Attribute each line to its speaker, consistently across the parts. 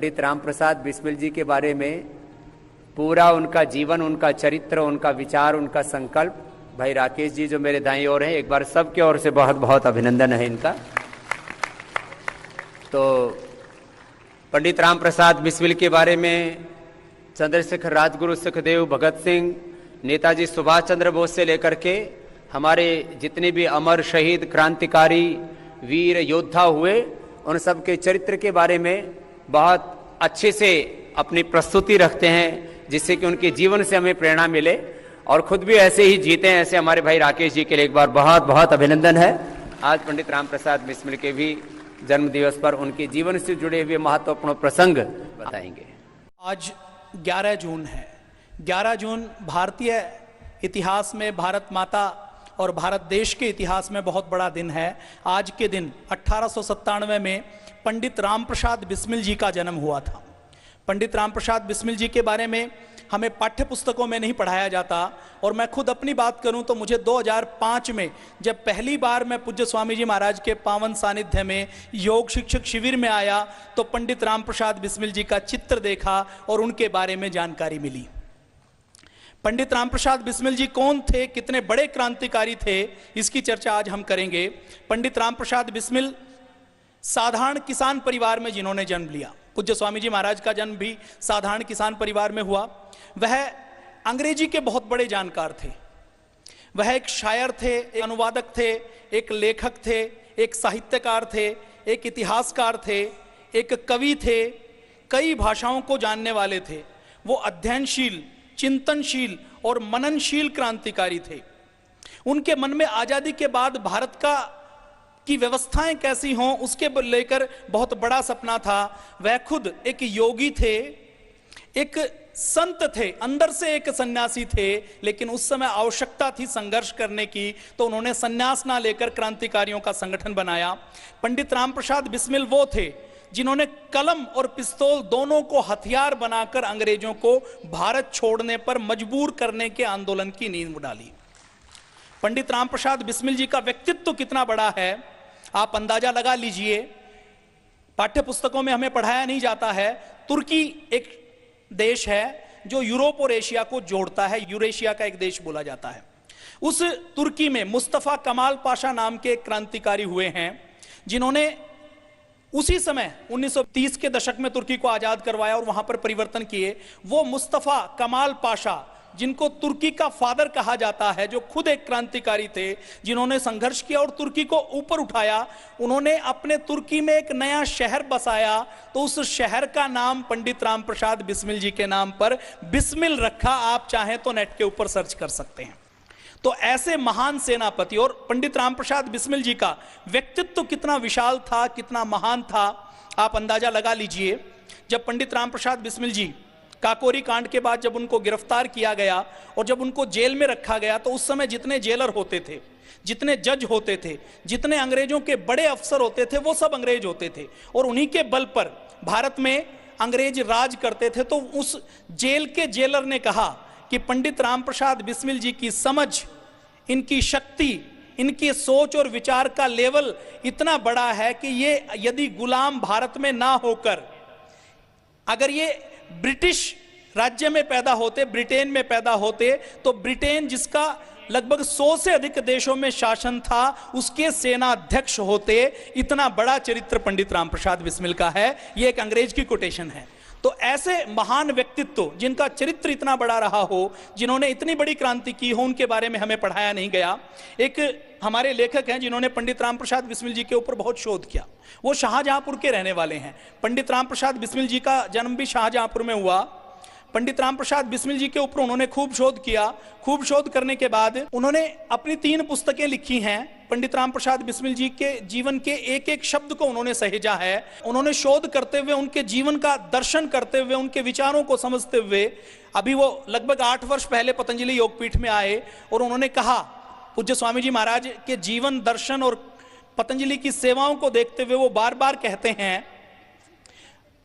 Speaker 1: पंडित राम प्रसाद बिस्मिल जी के बारे में पूरा उनका जीवन, उनका चरित्र, उनका विचार, उनका संकल्प, भाई राकेश जी जो मेरे दाईं ओर हैं, एक बार सबके ओर से बहुत बहुत अभिनंदन है इनका। तो पंडित राम प्रसाद बिस्मिल के बारे में चंद्रशेखर, राजगुरु सुखदेव, भगत सिंह, नेताजी सुभाष चंद्र बोस से लेकर के हमारे जितने भी अमर शहीद क्रांतिकारी वीर योद्धा हुए, उन सब के चरित्र के बारे में बहुत अच्छे से अपनी प्रस्तुति रखते हैं, जिससे कि उनके जीवन से हमें प्रेरणा मिले और खुद भी ऐसे ही जीते हैं। ऐसे हमारे भाई राकेश जी के लिए एक बार बहुत बहुत अभिनंदन है। आज पंडित राम प्रसाद बिस्मिल के भी जन्म दिवस पर उनके जीवन से जुड़े हुए महत्वपूर्ण प्रसंग बताएंगे।
Speaker 2: आज 11 जून है। 11 जून भारतीय इतिहास में, भारत माता और भारत देश के इतिहास में बहुत बड़ा दिन है। आज के दिन 1897 में पंडित राम प्रसाद बिस्मिल जी का जन्म हुआ था। पंडित राम प्रसाद बिस्मिल जी के बारे में हमें पाठ्य पुस्तकों में नहीं पढ़ाया जाता, और मैं खुद अपनी बात करूं तो मुझे 2005 में जब पहली बार मैं पूज्य स्वामी जी महाराज के पावन सानिध्य में योग शिक्षक शिविर में आया तो पंडित राम प्रसाद बिस्मिल जी का चित्र देखा और उनके बारे में जानकारी मिली। पंडित राम प्रसाद बिस्मिल जी कौन थे, कितने बड़े क्रांतिकारी थे, इसकी चर्चा आज हम करेंगे। पंडित राम प्रसाद बिस्मिल साधारण किसान परिवार में जिन्होंने जन्म लिया, पूज्य स्वामी जी महाराज का जन्म भी साधारण किसान परिवार में हुआ। वह अंग्रेजी के बहुत बड़े जानकार थे। वह एक शायर थे, एक अनुवादक थे, एक लेखक थे, एक साहित्यकार थे, एक इतिहासकार थे, एक कवि थे, कई भाषाओं को जानने वाले थे। वो अध्ययनशील, चिंतनशील और मननशील क्रांतिकारी थे। उनके मन में आजादी के बाद भारत की व्यवस्थाएं कैसी हों उसके लेकर बहुत बड़ा सपना था। वह खुद एक योगी थे, एक संत थे, अंदर से एक सन्यासी थे, लेकिन उस समय आवश्यकता थी संघर्ष करने की, तो उन्होंने सन्यास ना लेकर क्रांतिकारियों का संगठन बनाया। पंडित राम प्रसाद बिस्मिल वो थे जिन्होंने कलम और पिस्तौल दोनों को हथियार बनाकर अंग्रेजों को भारत छोड़ने पर मजबूर करने के आंदोलन की नींव डाली। पंडित राम प्रसाद बिस्मिल जी का व्यक्तित्व तो कितना बड़ा है आप अंदाजा लगा लीजिए। पाठ्य पुस्तकों में हमें पढ़ाया नहीं जाता है। तुर्की एक देश है जो यूरोप और एशिया को जोड़ता है, यूरेशिया का एक देश बोला जाता है। उस तुर्की में मुस्तफा कमाल पाशा नाम के एक क्रांतिकारी हुए हैं जिन्होंने उसी समय 1930 के दशक में तुर्की को आजाद करवाया और वहां पर परिवर्तन किए। वो मुस्तफा कमाल पाशा, जिनको तुर्की का फादर कहा जाता है, जो खुद एक क्रांतिकारी थे, जिन्होंने संघर्ष किया और तुर्की को ऊपर उठाया, उन्होंने अपने तुर्की में एक नया शहर बसाया, तो उस शहर का नाम पंडित राम प्रसाद बिस्मिल जी के नाम पर बिस्मिल रखा। आप चाहें तो नेट के ऊपर सर्च कर सकते हैं। तो ऐसे महान सेनापति, और पंडित राम प्रसाद बिस्मिल जी का व्यक्तित्व कितना विशाल था, कितना महान था, आप अंदाजा लगा लीजिए। जब पंडित राम प्रसाद बिस्मिल जी काकोरी कांड के बाद जब उनको गिरफ्तार किया गया और जब उनको जेल में रखा गया, तो उस समय जितने जेलर होते थे, जितने जज होते थे, जितने अंग्रेजों के बड़े अफसर होते थे, वो सब अंग्रेज होते थे और उन्हीं के बल पर भारत में अंग्रेज राज करते थे। तो उस जेल के जेलर ने कहा कि पंडित राम प्रसाद बिस्मिल जी की समझ, इनकी शक्ति, इनकी सोच और विचार का लेवल इतना बड़ा है कि ये यदि गुलाम भारत में ना होकर अगर ये ब्रिटिश राज्य में पैदा होते, ब्रिटेन में पैदा होते, तो ब्रिटेन जिसका लगभग 100 से अधिक देशों में शासन था, उसके सेनाध्यक्ष होते। इतना बड़ा चरित्र पंडित राम प्रसाद बिस्मिल का है। यह एक अंग्रेज की कोटेशन है। तो ऐसे महान व्यक्तित्व जिनका चरित्र इतना बड़ा रहा हो, जिन्होंने इतनी बड़ी क्रांति की हो, उनके बारे में हमें पढ़ाया नहीं गया। एक हमारे लेखक हैं जिन्होंने पंडित राम प्रसाद बिस्मिल जी के ऊपर बहुत शोध किया, वो शाहजहांपुर के रहने वाले हैं। पंडित राम प्रसाद बिस्मिल जी का जन्म भी शाहजहांपुर में हुआ। पंडित राम प्रसाद बिस्मिल जी के ऊपर उन्होंने खूब शोध किया। खूब शोध करने के बाद उन्होंने अपनी 3 पुस्तकें लिखी हैं। पंडित राम प्रसाद बिस्मिल जी के जीवन के एक एक शब्द को उन्होंने सहेजा है। उन्होंने शोध करते हुए, उनके जीवन का दर्शन करते हुए, उनके विचारों को समझते हुए, अभी वो लगभग 8 वर्ष पहले पतंजलि योगपीठ में आए और उन्होंने कहा, पूज्य स्वामी जी महाराज के जीवन दर्शन और पतंजलि की सेवाओं को देखते हुए वो बार बार कहते हैं,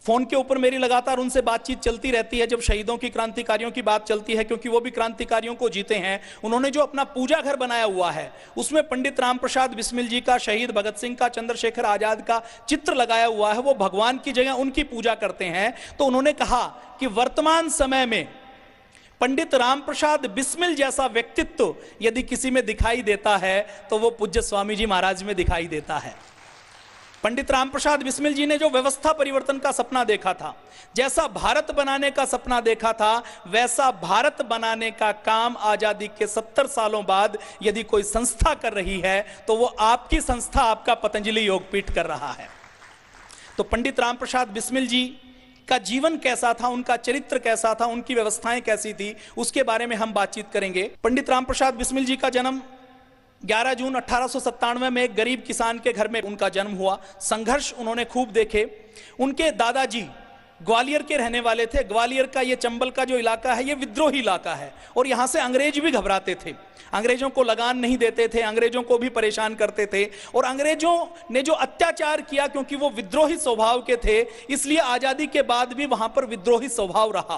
Speaker 2: फोन के ऊपर मेरी लगातार उनसे बातचीत चलती रहती है जब शहीदों की, क्रांतिकारियों की बात चलती है, क्योंकि वो भी क्रांतिकारियों को जीते हैं। उन्होंने जो अपना पूजा घर बनाया हुआ है उसमें पंडित राम प्रसाद बिस्मिल जी का, शहीद भगत सिंह का, चंद्रशेखर आजाद का चित्र लगाया हुआ है। वो भगवान की जगह उनकी पूजा करते हैं। तो उन्होंने कहा कि वर्तमान समय में पंडित राम प्रसाद बिस्मिल जैसा व्यक्तित्व यदि किसी में दिखाई देता है तो वो पूज्य स्वामी जी महाराज में दिखाई देता है। पंडित राम प्रसाद बिस्मिल जी ने जो व्यवस्था परिवर्तन का सपना देखा था, जैसा भारत बनाने का सपना देखा था, वैसा भारत बनाने का काम आजादी के 70 सालों बाद यदि कोई संस्था कर रही है तो वो आपकी संस्था, आपका पतंजलि योगपीठ कर रहा है। तो पंडित राम प्रसाद बिस्मिल जी का जीवन कैसा था, उनका चरित्र कैसा था, उनकी व्यवस्थाएं कैसी थी, उसके बारे में हम बातचीत करेंगे। पंडित राम प्रसाद बिस्मिल जी का जन्म 11 जून 1897 में एक गरीब किसान के घर में उनका जन्म हुआ। संघर्ष उन्होंने खूब देखे। उनके दादाजी ग्वालियर के रहने वाले थे। ग्वालियर का ये चंबल का जो इलाका है ये विद्रोही इलाका है और यहाँ से अंग्रेज भी घबराते थे। अंग्रेजों को लगान नहीं देते थे, अंग्रेजों को भी परेशान करते थे और अंग्रेजों ने जो अत्याचार किया, क्योंकि वो विद्रोही स्वभाव के थे, इसलिए आजादी के बाद भी वहां पर विद्रोही स्वभाव रहा।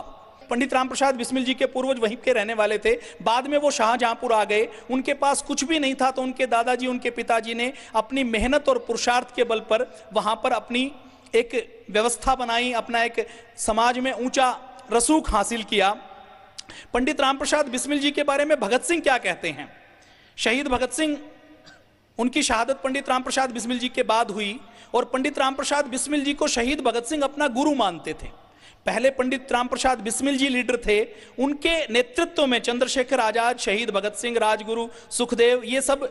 Speaker 2: पंडित राम प्रसाद बिस्मिल जी के पूर्वज वहीं के रहने वाले थे। बाद में वो शाहजहांपुर आ गए। उनके पास कुछ भी नहीं था तो उनके दादाजी, उनके पिताजी ने अपनी मेहनत और पुरुषार्थ के बल पर वहां पर अपनी एक व्यवस्था बनाई, अपना एक समाज में ऊंचा रसूख हासिल किया। पंडित राम प्रसाद बिस्मिल जी के बारे में भगत सिंह क्या कहते हैं? शहीद भगत सिंह, उनकी शहादत पंडित राम प्रसाद बिस्मिल जी के बाद हुई और पंडित राम प्रसाद बिस्मिल जी को शहीद भगत सिंह अपना गुरु मानते थे। पहले पंडित राम प्रसाद बिस्मिल जी लीडर थे, उनके नेतृत्व में चंद्रशेखर आजाद, शहीद भगत सिंह, राजगुरु, सुखदेव, ये सब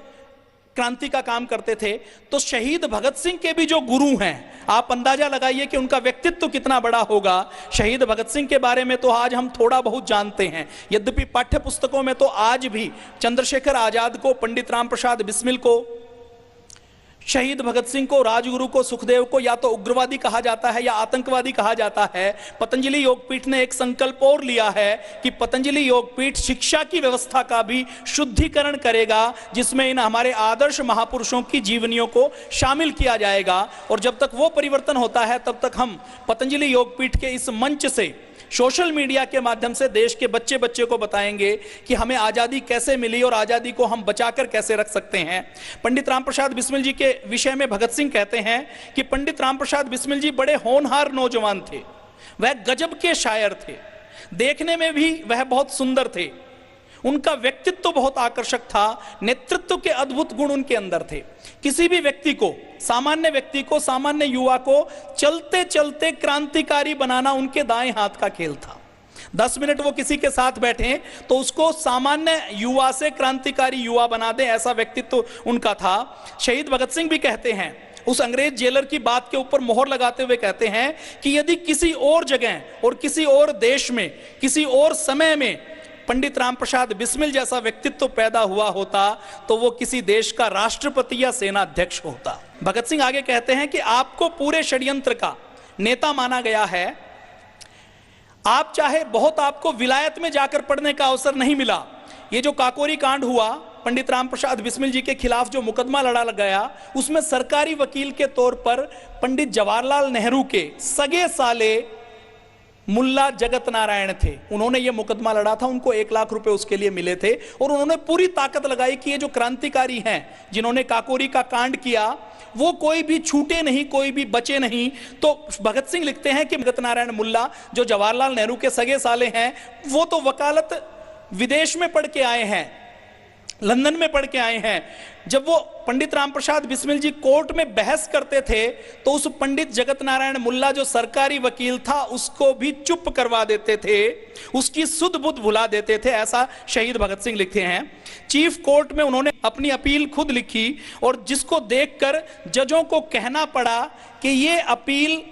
Speaker 2: क्रांति का काम करते थे। तो शहीद भगत सिंह के भी जो गुरु हैं, आप अंदाजा लगाइए कि उनका व्यक्तित्व कितना बड़ा होगा। शहीद भगत सिंह के बारे में तो आज हम थोड़ा बहुत जानते हैं, यद्यपि पाठ्य पुस्तकों में तो आज भी चंद्रशेखर आजाद को, पंडित राम प्रसाद बिस्मिल को, शहीद भगत सिंह को, राजगुरु को, सुखदेव को या तो उग्रवादी कहा जाता है या आतंकवादी कहा जाता है। पतंजलि योगपीठ ने एक संकल्प और लिया है कि पतंजलि योगपीठ शिक्षा की व्यवस्था का भी शुद्धिकरण करेगा, जिसमें इन हमारे आदर्श महापुरुषों की जीवनियों को शामिल किया जाएगा। और जब तक वो परिवर्तन होता है तब तक हम पतंजलि योगपीठ के इस मंच से, सोशल मीडिया के माध्यम से देश के बच्चे बच्चे को बताएंगे कि हमें आज़ादी कैसे मिली और आज़ादी को हम बचाकर कैसे रख सकते हैं। पंडित राम प्रसाद बिस्मिल जी के विषय में भगत सिंह कहते हैं कि पंडित राम प्रसाद बिस्मिल जी बड़े होनहार नौजवान थे। वह गजब के शायर थे, देखने में भी वह बहुत सुंदर थे, उनका व्यक्तित्व बहुत आकर्षक था, नेतृत्व के अद्भुत गुण उनके अंदर थे। किसी भी व्यक्ति को, सामान्य व्यक्ति को, सामान्य युवा को चलते चलते क्रांतिकारी बनाना उनके दाएं हाथ का खेल था। 10 मिनट वो किसी के साथ बैठे तो उसको सामान्य युवा से क्रांतिकारी युवा बना दे, ऐसा व्यक्तित्व उनका था। शहीद भगत सिंह भी कहते हैं, उस अंग्रेज जेलर की बात के ऊपर मोहर लगाते हुए कहते हैं कि यदि किसी और जगह और किसी और देश में, किसी और समय में पंडित राम प्रसाद बिस्मिल जैसा व्यक्तित्व पैदा हुआ होता तो वो किसी देश का राष्ट्रपति या सेना अध्यक्ष होता। भगत सिंह आगे कहते हैं कि आपको पूरे षड्यंत्र का नेता माना गया है। आप चाहे बहुत, आपको विलायत में जाकर पढ़ने का अवसर नहीं मिला। ये जो काकोरी कांड हुआ, पंडित राम प्रसाद बिस्मिल जी के खिलाफ जो मुकदमा लड़ा गया, उसमें सरकारी वकील के तौर पर पंडित जवाहरलाल नेहरू के सगे साले मुल्ला जगत नारायण थे। उन्होंने ये मुकदमा लड़ा था, उनको 1 लाख रुपए उसके लिए मिले थे और उन्होंने पूरी ताकत लगाई कि ये जो क्रांतिकारी हैं जिन्होंने काकोरी का कांड किया, वो कोई भी छूटे नहीं, कोई भी बचे नहीं। तो भगत सिंह लिखते हैं कि जगत नारायण मुल्ला, जो जवाहरलाल नेहरू के सगे साले हैं, वो तो वकालत विदेश में पढ़ के आए हैं, लंदन में पढ़ के आए हैं। जब वो पंडित राम प्रसाद बिस्मिल जी कोर्ट में बहस करते थे तो उस पंडित जगत नारायण मुल्ला जो सरकारी वकील था उसको भी चुप करवा देते थे, उसकी सुध बुध भुला देते थे, ऐसा शहीद भगत सिंह लिखते हैं। चीफ कोर्ट में उन्होंने अपनी अपील खुद लिखी और जिसको देखकर जजों को कहना पड़ा कि ये अपील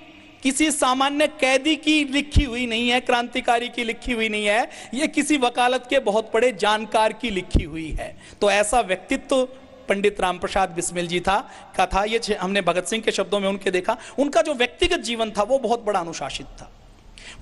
Speaker 2: किसी सामान्य कैदी की लिखी हुई नहीं है, क्रांतिकारी की लिखी हुई नहीं है, ये किसी वकालत के बहुत बड़े जानकार की लिखी हुई है। तो ऐसा व्यक्तित्व पंडित राम प्रसाद बिस्मिल जी का था। ये हमने भगत सिंह के शब्दों में उनके देखा। उनका जो व्यक्तिगत जीवन था वो बहुत बड़ा अनुशासित था।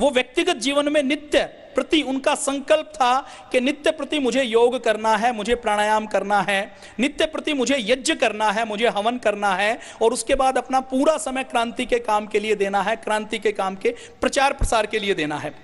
Speaker 2: वो व्यक्तिगत जीवन में नित्य प्रति उनका संकल्प था कि नित्य प्रति मुझे योग करना है, मुझे प्राणायाम करना है, नित्य प्रति मुझे यज्ञ करना है, मुझे हवन करना है, और उसके बाद अपना पूरा समय क्रांति के काम के लिए देना है, क्रांति के काम के प्रचार प्रसार के लिए देना है।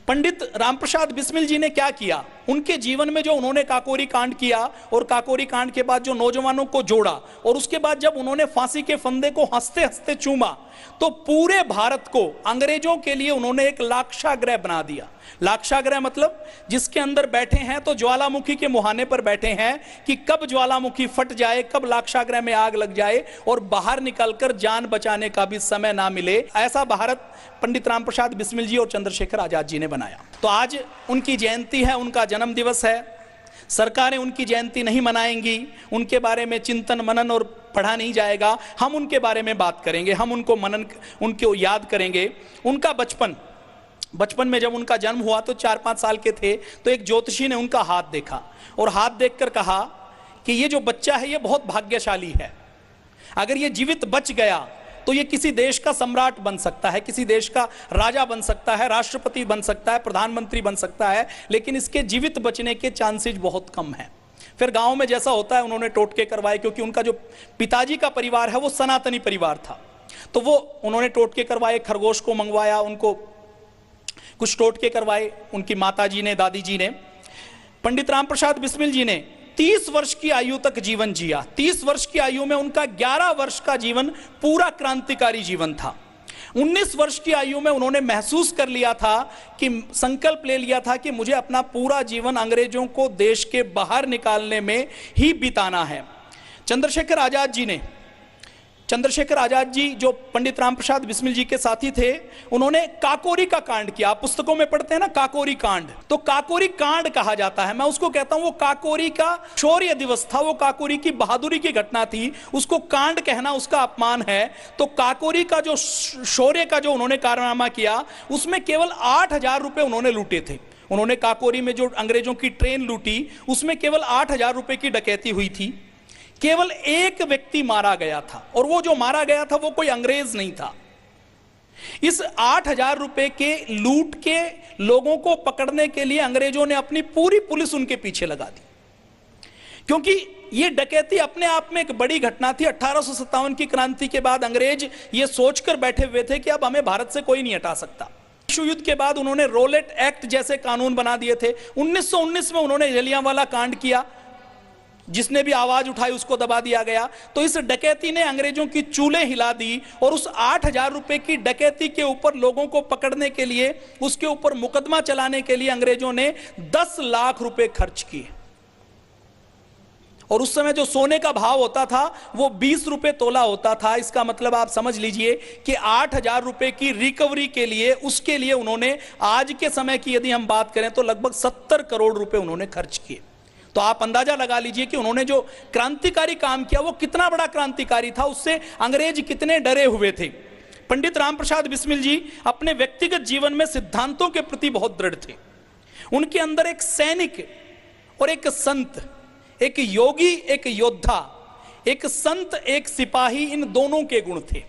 Speaker 2: पंडित रामप्रसाद बिस्मिल जी ने क्या किया, उनके जीवन में जो उन्होंने काकोरी कांड किया और काकोरी कांड के बाद जो नौजवानों को जोड़ा, और उसके बाद जब उन्होंने फांसी के फंदे को हंसते हंसते चूमा, तो पूरे भारत को अंग्रेजों के लिए उन्होंने एक लाक्षागृह बना दिया। लाक्षागृह मतलब जिसके अंदर बैठे हैं तो ज्वालामुखी के मुहाने पर बैठे हैं कि कब ज्वालामुखी फट जाए, कब लाक्षागृह में आग लग जाए और बाहर निकलकर जान बचाने का भी समय ना मिले, ऐसा भारत पंडित रामप्रसाद बिस्मिल जी और चंद्रशेखर आजाद जी ने बनाया। तो आज उनकी जयंती है, उनका जन्म दिवस है। सरकारें उनकी जयंती नहीं मनाएंगी, उनके बारे में चिंतन मनन और पढ़ा नहीं जाएगा। हम उनके बारे में बात करेंगे, हम उनको याद करेंगे। उनका बचपन में जब उनका जन्म हुआ तो 4-5 साल के थे, तो एक ज्योतिषी ने उनका हाथ देखा और हाथ देखकर कहा कि ये जो बच्चा है ये बहुत भाग्यशाली है, अगर ये जीवित बच गया तो ये किसी देश का सम्राट बन सकता है, किसी देश का राजा बन सकता है, राष्ट्रपति बन सकता है, प्रधानमंत्री बन सकता है, लेकिन इसके जीवित बचने के चांसेस बहुत कम हैं। फिर गांव में जैसा होता है उन्होंने टोटके करवाए, क्योंकि उनका जो पिताजी का परिवार है वो सनातनी परिवार था, तो वो उन्होंने टोटके करवाए, खरगोश को मंगवाया, उनको कुछ टोटके करवाए उनकी माताजी ने, दादी जी ने। पंडित रामप्रसाद बिस्मिल जी ने 30 वर्ष की आयु तक जीवन जिया। 30 वर्ष की आयु में उनका 11 वर्ष का जीवन पूरा क्रांतिकारी जीवन था। 19 वर्ष की आयु में उन्होंने महसूस कर लिया था कि संकल्प ले लिया था कि मुझे अपना पूरा जीवन अंग्रेजों को देश के बाहर निकालने में ही बिताना है। चंद्रशेखर आजाद जी जो पंडित रामप्रसाद बिस्मिल जी के साथी थे, उन्होंने काकोरी का कांड किया। आप पुस्तकों में पढ़ते हैं ना काकोरी कांड, तो काकोरी कांड कहा जाता है। मैं उसको कहता हूं वो काकोरी का शौर्य दिवस था, वो काकोरी की बहादुरी की घटना थी, उसको कांड कहना उसका अपमान है। तो काकोरी का जो शौर्य का जो उन्होंने कारनामा किया, उसमें केवल 8,000 रुपए उन्होंने लूटे थे। उन्होंने काकोरी में जो अंग्रेजों की ट्रेन लूटी, उसमें केवल 8,000 रुपए की डकैती हुई थी। केवल एक व्यक्ति मारा गया था, और वो जो मारा गया था वो कोई अंग्रेज नहीं था। इस 8,000 रुपए के लूट के लोगों को पकड़ने के लिए अंग्रेजों ने अपनी पूरी पुलिस उनके पीछे लगा दी, क्योंकि ये डकैती अपने आप में एक बड़ी घटना थी। 1857 की क्रांति के बाद अंग्रेज ये सोचकर बैठे हुए थे कि अब हमें भारत से कोई नहीं हटा सकता। विश्व युद्ध के बाद उन्होंने रोलेट एक्ट जैसे कानून बना दिए थे। 1919 में उन्होंने जलियांवाला कांड किया, जिसने भी आवाज उठाई उसको दबा दिया गया। तो इस डकैती ने अंग्रेजों की चूल्हे हिला दी, और उस 8,000 रुपए की डकैती के ऊपर लोगों को पकड़ने के लिए, उसके ऊपर मुकदमा चलाने के लिए अंग्रेजों ने 10 लाख रुपए खर्च किए। और उस समय जो सोने का भाव होता था वो 20 रुपए तोला होता था। इसका मतलब आप समझ लीजिए कि 8,000 रुपए की रिकवरी के लिए, उसके लिए उन्होंने, आज के समय की यदि हम बात करें तो लगभग 70 करोड़ रुपए उन्होंने खर्च किए। तो आप अंदाजा लगा लीजिए कि उन्होंने जो क्रांतिकारी काम किया वो कितना बड़ा क्रांतिकारी था, उससे अंग्रेज कितने डरे हुए थे। पंडित रामप्रसाद बिस्मिल जी अपने व्यक्तिगत जीवन में सिद्धांतों के प्रति बहुत दृढ़ थे। उनके अंदर एक सैनिक और एक संत, एक योगी, एक योद्धा, एक संत, एक सिपाही, इन दोनों के गुण थे।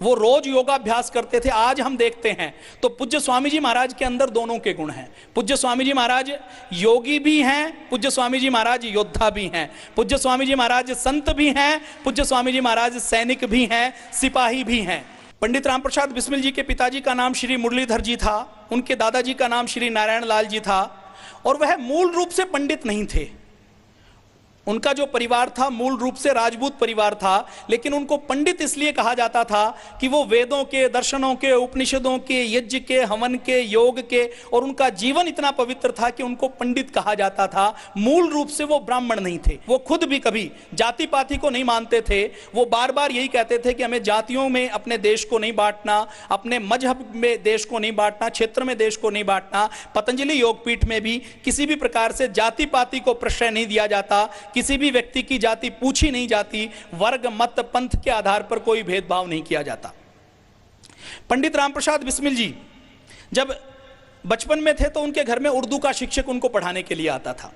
Speaker 2: वो रोज योगाभ्यास करते थे। आज हम देखते हैं तो पूज्य स्वामी जी महाराज के अंदर दोनों के गुण हैं। पूज्य स्वामी जी महाराज योगी भी हैं, पूज्य स्वामी जी महाराज योद्धा भी हैं, पूज्य स्वामी जी महाराज संत भी हैं, पूज्य स्वामी जी महाराज सैनिक भी हैं, सिपाही भी हैं। पंडित रामप्रसाद बिस्मिल जी के पिताजी का नाम श्री मुरलीधर जी था, उनके दादाजी का नाम श्री नारायण लाल जी था, और वह मूल रूप से पंडित नहीं थे। उनका जो परिवार था मूल रूप से राजपूत परिवार था, लेकिन उनको पंडित इसलिए कहा जाता था कि वो वेदों के, दर्शनों के, उपनिषदों के, यज्ञ के, हवन के, योग के, और उनका जीवन इतना पवित्र था कि उनको पंडित कहा जाता था। मूल रूप से वो ब्राह्मण नहीं थे। वो खुद भी कभी जाति पाति को नहीं मानते थे। वो बार बार यही कहते थे कि हमें जातियों में अपने देश को नहीं बांटना, अपने मजहब में देश को नहीं बांटना, क्षेत्र में देश को नहीं बांटना। पतंजलि योगपीठ में भी किसी भी प्रकार से जाति पाति को प्रश्रय नहीं दिया जाता, किसी भी व्यक्ति की जाति पूछी नहीं जाती, वर्ग, मत, पंथ के आधार पर कोई भेदभाव नहीं किया जाता। पंडित रामप्रसाद बिस्मिल जी जब बचपन में थे तो उनके घर में उर्दू का शिक्षक उनको पढ़ाने के लिए आता था।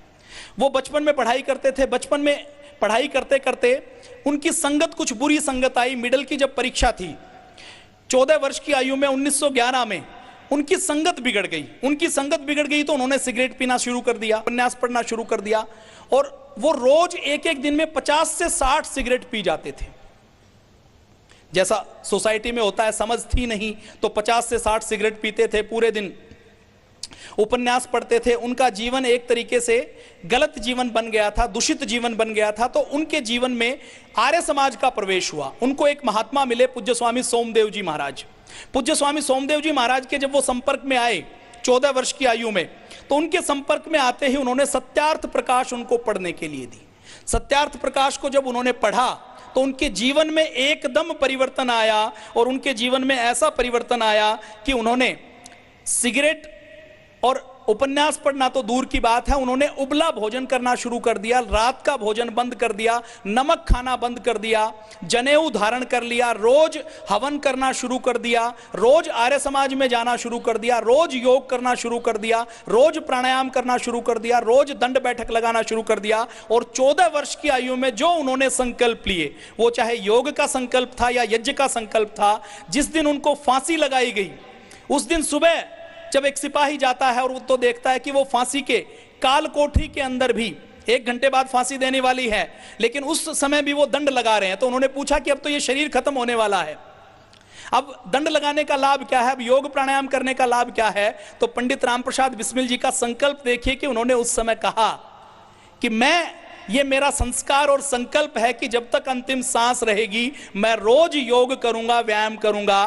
Speaker 2: वो बचपन में पढ़ाई करते थे। बचपन में पढ़ाई करते करते उनकी संगत कुछ बुरी संगत आई। मिडिल की जब परीक्षा थी, 14 वर्ष की आयु में 1911 में उनकी संगत बिगड़ गई। उनकी संगत बिगड़ गई तो उन्होंने सिगरेट पीना शुरू कर दिया, उपन्यास पढ़ना शुरू कर दिया, और वो रोज एक एक दिन में 50 से 60 सिगरेट पी जाते थे। जैसा सोसाइटी में होता है, समझ थी नहीं तो 50 से 60 सिगरेट पीते थे, पूरे दिन उपन्यास पढ़ते थे। उनका जीवन एक तरीके से गलत जीवन बन गया था, दूषित जीवन बन गया था। तो उनके जीवन में आर्य समाज का प्रवेश हुआ। उनको एक महात्मा मिले, पूज्य स्वामी सोमदेव जी महाराज। पूज्य स्वामी सोमदेव जी महाराज के जब वो संपर्क में आए 14 वर्ष की आयु में, तो उनके संपर्क में आते ही उन्होंने सत्यार्थ प्रकाश उनको पढ़ने के लिए दी। सत्यार्थ प्रकाश को जब उन्होंने पढ़ा तो उनके जीवन में एकदम परिवर्तन आया, और उनके जीवन में ऐसा परिवर्तन आया कि उन्होंने सिगरेट और उपन्यास पढ़ना तो दूर की बात है, उन्होंने उबला भोजन करना शुरू कर दिया, रात का भोजन बंद कर दिया, नमक खाना बंद कर दिया, जनेऊ धारण कर लिया, रोज हवन करना शुरू कर दिया, रोज आर्य समाज में जाना शुरू कर दिया, रोज योग करना शुरू कर दिया, रोज प्राणायाम करना शुरू कर दिया, रोज दंड बैठक लगाना शुरू कर दिया। और 14 वर्ष की आयु में जो उन्होंने संकल्प लिए, वो चाहे योग का संकल्प था या यज्ञ का संकल्प था, जिस दिन उनको फांसी लगाई गई, उस दिन सुबह जब एक सिपाही जाता है और वो तो देखता है कि वो फांसी के काल कोठरी के अंदर भी 1 घंटे बाद फांसी देने वाली है, लेकिन उस समय भी वो दंड लगा रहे हैं। तो उन्होंने पूछा कि अब तो ये शरीर खत्म होने वाला है, अब दंड लगाने का लाभ क्या है, अब योग प्राणायाम करने का लाभ क्या है? तो पंडित रामप्रसाद बिस्मिल जी का संकल्प देखिए कि उन्होंने उस समय कहा कि ये मेरा संस्कार और संकल्प है कि जब तक अंतिम सांस रहेगी मैं रोज योग करूंगा, व्यायाम करूंगा,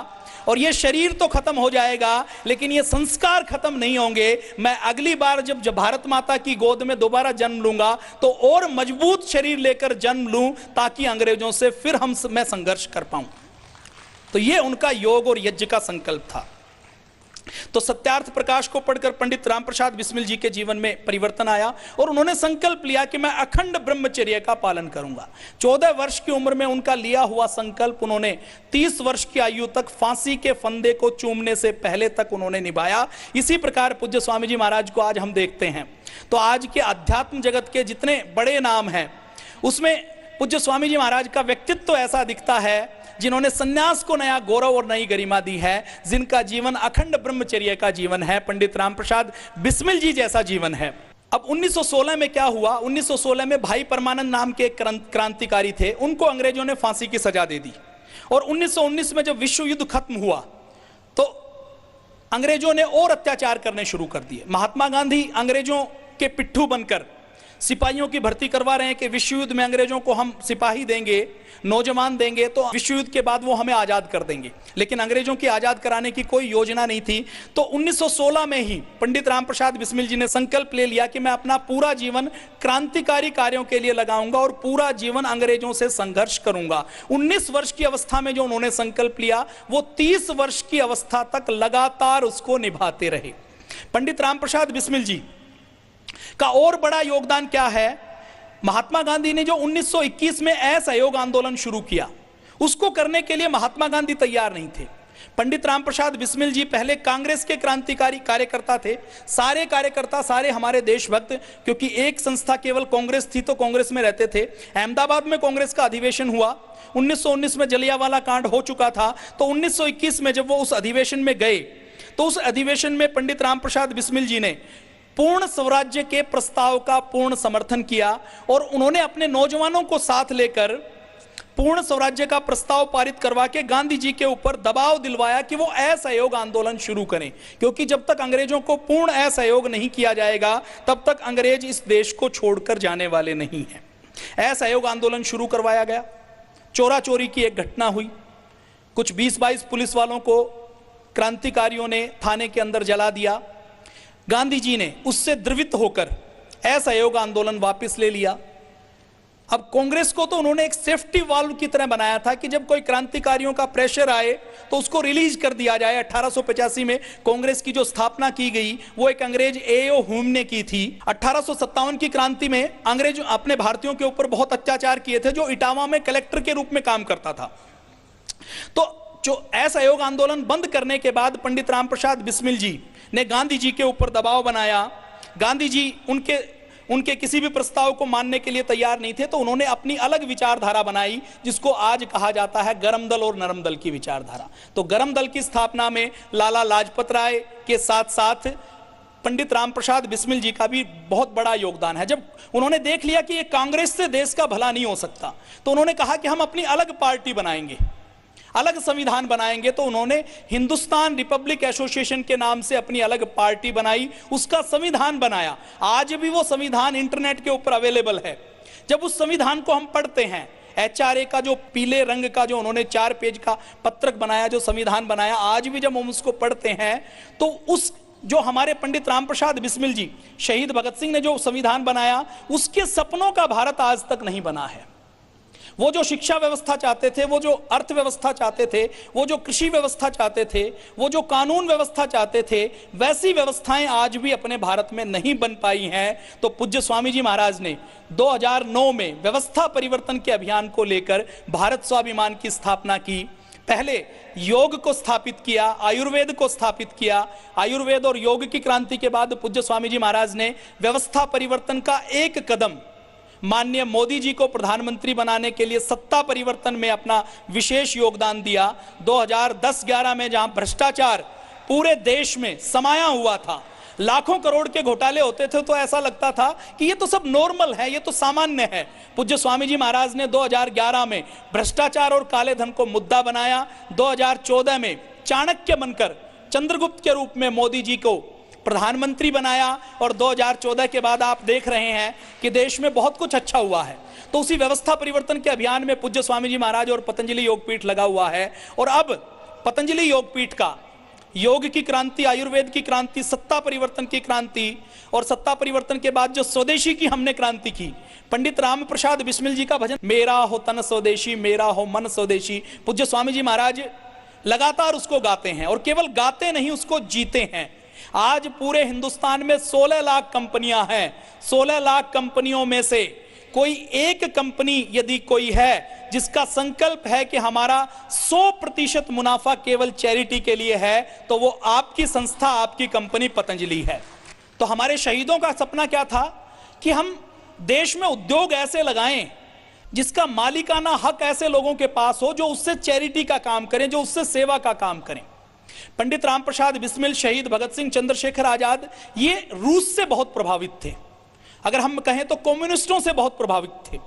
Speaker 2: और ये शरीर तो खत्म हो जाएगा लेकिन ये संस्कार खत्म नहीं होंगे। मैं अगली बार जब भारत माता की गोद में दोबारा जन्म लूंगा तो और मजबूत शरीर लेकर जन्म लूं, ताकि अंग्रेजों से फिर मैं संघर्ष कर पाऊं। तो ये उनका योग और यज्ञ का संकल्प था। तो सत्यार्थ प्रकाश को पढ़कर पंडित रामप्रसाद बिस्मिल जी के जीवन में परिवर्तन आया, और उन्होंने संकल्प लिया कि मैं अखंड ब्रह्मचर्य का पालन करूंगा। 14 वर्ष की उम्र में उनका लिया हुआ संकल्प उन्होंने 30 वर्ष की आयु तक फांसी के फंदे को चूमने से पहले तक उन्होंने निभाया। इसी प्रकार पूज्य स्वामी जी महाराज को आज हम देखते हैं। तो आज के अध्यात्म जगत के जितने बड़े नाम हैं उसमें पूज्य स्वामी जी महाराज का व्यक्तित्व तो ऐसा दिखता है जिन्होंने सन्यास को नया गौरव और नई गरिमा दी है, जिनका जीवन अखंड ब्रह्मचर्य का जीवन है। पंडित रामप्रसाद बिस्मिल जी जैसा जीवन है। अब 1916 में क्या हुआ? 1916 में भाई परमानंद नाम के क्रांतिकारी थे, उनको अंग्रेजों ने फांसी की सजा दे दी। और 1919 में जब विश्व युद्ध खत्म हुआ तो अंग्रेजों ने और अत्याचार करने शुरू कर दिए। महात्मा गांधी अंग्रेजों के पिट्ठू बनकर सिपाहियों की भर्ती करवा रहे हैं कि विश्व युद्ध में अंग्रेजों को हम सिपाही देंगे, नौजवान देंगे, तो विश्व युद्ध के बाद वो हमें आजाद कर देंगे। लेकिन अंग्रेजों की आजाद कराने की कोई योजना नहीं थी। तो 1916 में ही पंडित रामप्रसाद बिस्मिल जी ने संकल्प ले लिया कि मैं अपना पूरा जीवन क्रांतिकारी कार्यों के लिए लगाऊंगा और पूरा जीवन अंग्रेजों से संघर्ष करूंगा। 19 वर्ष की अवस्था में जो उन्होंने संकल्प लिया, वो 30 वर्ष की अवस्था तक लगातार उसको निभाते रहे। पंडित रामप्रसाद बिस्मिल जी का और बड़ा योगदान क्या है? महात्मा गांधी ने जो 1921 में असहयोग आंदोलन शुरू किया, उसको करने के लिए महात्मा गांधी तैयार नहीं थे। पंडित रामप्रसाद बिस्मिल जी पहले कांग्रेस के क्रांतिकारी कार्यकर्ता थे। सारे कार्यकर्ता, सारे हमारे देशभक्त, क्योंकि एक संस्था केवल कांग्रेस थी तो कांग्रेस में रहते थे। अहमदाबाद में कांग्रेस का अधिवेशन हुआ, 1919 में जलियांवाला कांड हो चुका था। तो 1921 में जब वो उस अधिवेशन में गए तो उस अधिवेशन में पंडित रामप्रसाद बिस्मिल जी ने पूर्ण स्वराज्य के प्रस्ताव का पूर्ण समर्थन किया, और उन्होंने अपने नौजवानों को साथ लेकर पूर्ण स्वराज्य का प्रस्ताव पारित करवा के गांधी जी के ऊपर दबाव दिलवाया कि वो असहयोग आंदोलन शुरू करें, क्योंकि जब तक अंग्रेजों को पूर्ण असहयोग नहीं किया जाएगा तब तक अंग्रेज इस देश को छोड़कर जाने वाले नहीं हैं। असहयोग आंदोलन शुरू करवाया गया। चोरा चोरी की एक घटना हुई, कुछ 20-22 पुलिस वालों को क्रांतिकारियों ने थाने के अंदर जला दिया। गांधी जी ने उससे द्रवित होकर असहयोग आंदोलन वापस ले लिया। अब कांग्रेस को तो उन्होंने एक सेफ्टी वाल्व की तरह बनाया था कि जब कोई क्रांतिकारियों का प्रेशर आए तो उसको रिलीज कर दिया जाए। 1885 में कांग्रेस की जो स्थापना की गई वो एक अंग्रेज एओ ह्यूम ने की थी। 1857 की क्रांति में अंग्रेज अपने भारतीयों के ऊपर बहुत अत्याचार किए थे, जो इटावा में कलेक्टर के रूप में काम करता था। तो जो असहयोग आंदोलन बंद करने के बाद पंडित रामप्रसाद बिस्मिल जी ने गांधी जी के ऊपर दबाव बनाया। गांधी जी उनके किसी भी प्रस्ताव को मानने के लिए तैयार नहीं थे, तो उन्होंने अपनी अलग विचारधारा बनाई जिसको आज कहा जाता है गरम दल और नरम दल की विचारधारा। तो गरम दल की स्थापना में लाला लाजपत राय के साथ साथ पंडित राम प्रसाद बिस्मिल जी का भी बहुत बड़ा योगदान है। जब उन्होंने देख लिया कि ये कांग्रेस से देश का भला नहीं हो सकता, तो उन्होंने कहा कि हम अपनी अलग पार्टी बनाएंगे, अलग संविधान बनाएंगे। तो उन्होंने हिंदुस्तान रिपब्लिक एसोसिएशन के नाम से अपनी अलग पार्टी बनाई, उसका संविधान बनाया। आज भी वो संविधान इंटरनेट के ऊपर अवेलेबल है। जब उस संविधान को हम पढ़ते हैं, HRA का जो पीले रंग का जो उन्होंने 4 पेज का पत्रक बनाया, जो संविधान बनाया, आज भी जब हम उसको पढ़ते हैं तो उस जो हमारे पंडित राम प्रसाद बिस्मिल जी, शहीद भगत सिंह ने जो संविधान बनाया, उसके सपनों का भारत आज तक नहीं बना है। वो जो शिक्षा व्यवस्था चाहते थे, वो जो अर्थव्यवस्था चाहते थे, वो जो कृषि व्यवस्था चाहते थे, वो जो कानून व्यवस्था चाहते थे, वैसी व्यवस्थाएं आज भी अपने भारत में नहीं बन पाई हैं। तो पूज्य स्वामी जी महाराज ने 2009 में व्यवस्था परिवर्तन के अभियान को लेकर भारत स्वाभिमान की स्थापना की। पहले योग को स्थापित किया, आयुर्वेद को स्थापित किया। आयुर्वेद और योग की क्रांति के बाद पूज्य स्वामी जी महाराज ने व्यवस्था परिवर्तन का एक कदम माननीय मोदी जी को प्रधानमंत्री बनाने के लिए सत्ता परिवर्तन में अपना विशेष योगदान दिया। 2010-11 में जहां भ्रष्टाचार पूरे देश में समाया हुआ था, लाखों करोड़ के घोटाले होते थे, तो ऐसा लगता था कि ये तो सब नॉर्मल है, ये तो सामान्य है। पूज्य स्वामी जी महाराज ने 2011 में भ्रष्टाचार और काले धन को मुद्दा बनाया। 2014 में चाणक्य बनकर चंद्रगुप्त के रूप में मोदी जी को प्रधानमंत्री बनाया, और 2014 के बाद आप देख रहे हैं कि देश में बहुत कुछ अच्छा हुआ है। तो उसी व्यवस्था परिवर्तन के अभियान में पूज्य स्वामी जी महाराज और पतंजलि योगपीठ लगा हुआ है। और अब पतंजलि योगपीठ का योग की क्रांति, आयुर्वेद की क्रांति, सत्ता परिवर्तन की क्रांति, और सत्ता परिवर्तन के बाद जो स्वदेशी की हमने क्रांति की, पंडित राम प्रसाद बिस्मिल जी का भजन मेरा हो तन स्वदेशी, मेरा हो मन स्वदेशी, पूज्य स्वामी जी महाराज लगातार उसको गाते हैं, और केवल गाते नहीं, उसको जीते हैं। आज पूरे हिंदुस्तान में 16 लाख कंपनियां हैं। 16 लाख कंपनियों में से कोई एक कंपनी यदि कोई है जिसका संकल्प है कि हमारा 100% मुनाफा केवल चैरिटी के लिए है, तो वो आपकी संस्था, आपकी कंपनी पतंजलि है। तो हमारे शहीदों का सपना क्या था कि हम देश में उद्योग ऐसे लगाएं जिसका मालिकाना हक ऐसे लोगों के पास हो जो उससे चैरिटी का काम करें, जो उससे सेवा का काम करें। पंडित राम प्रसाद बिस्मिल, शहीद भगत सिंह, चंद्रशेखर आजाद, ये रूस से बहुत प्रभावित थे। अगर हम कहें तो कम्युनिस्टों से बहुत प्रभावित थे।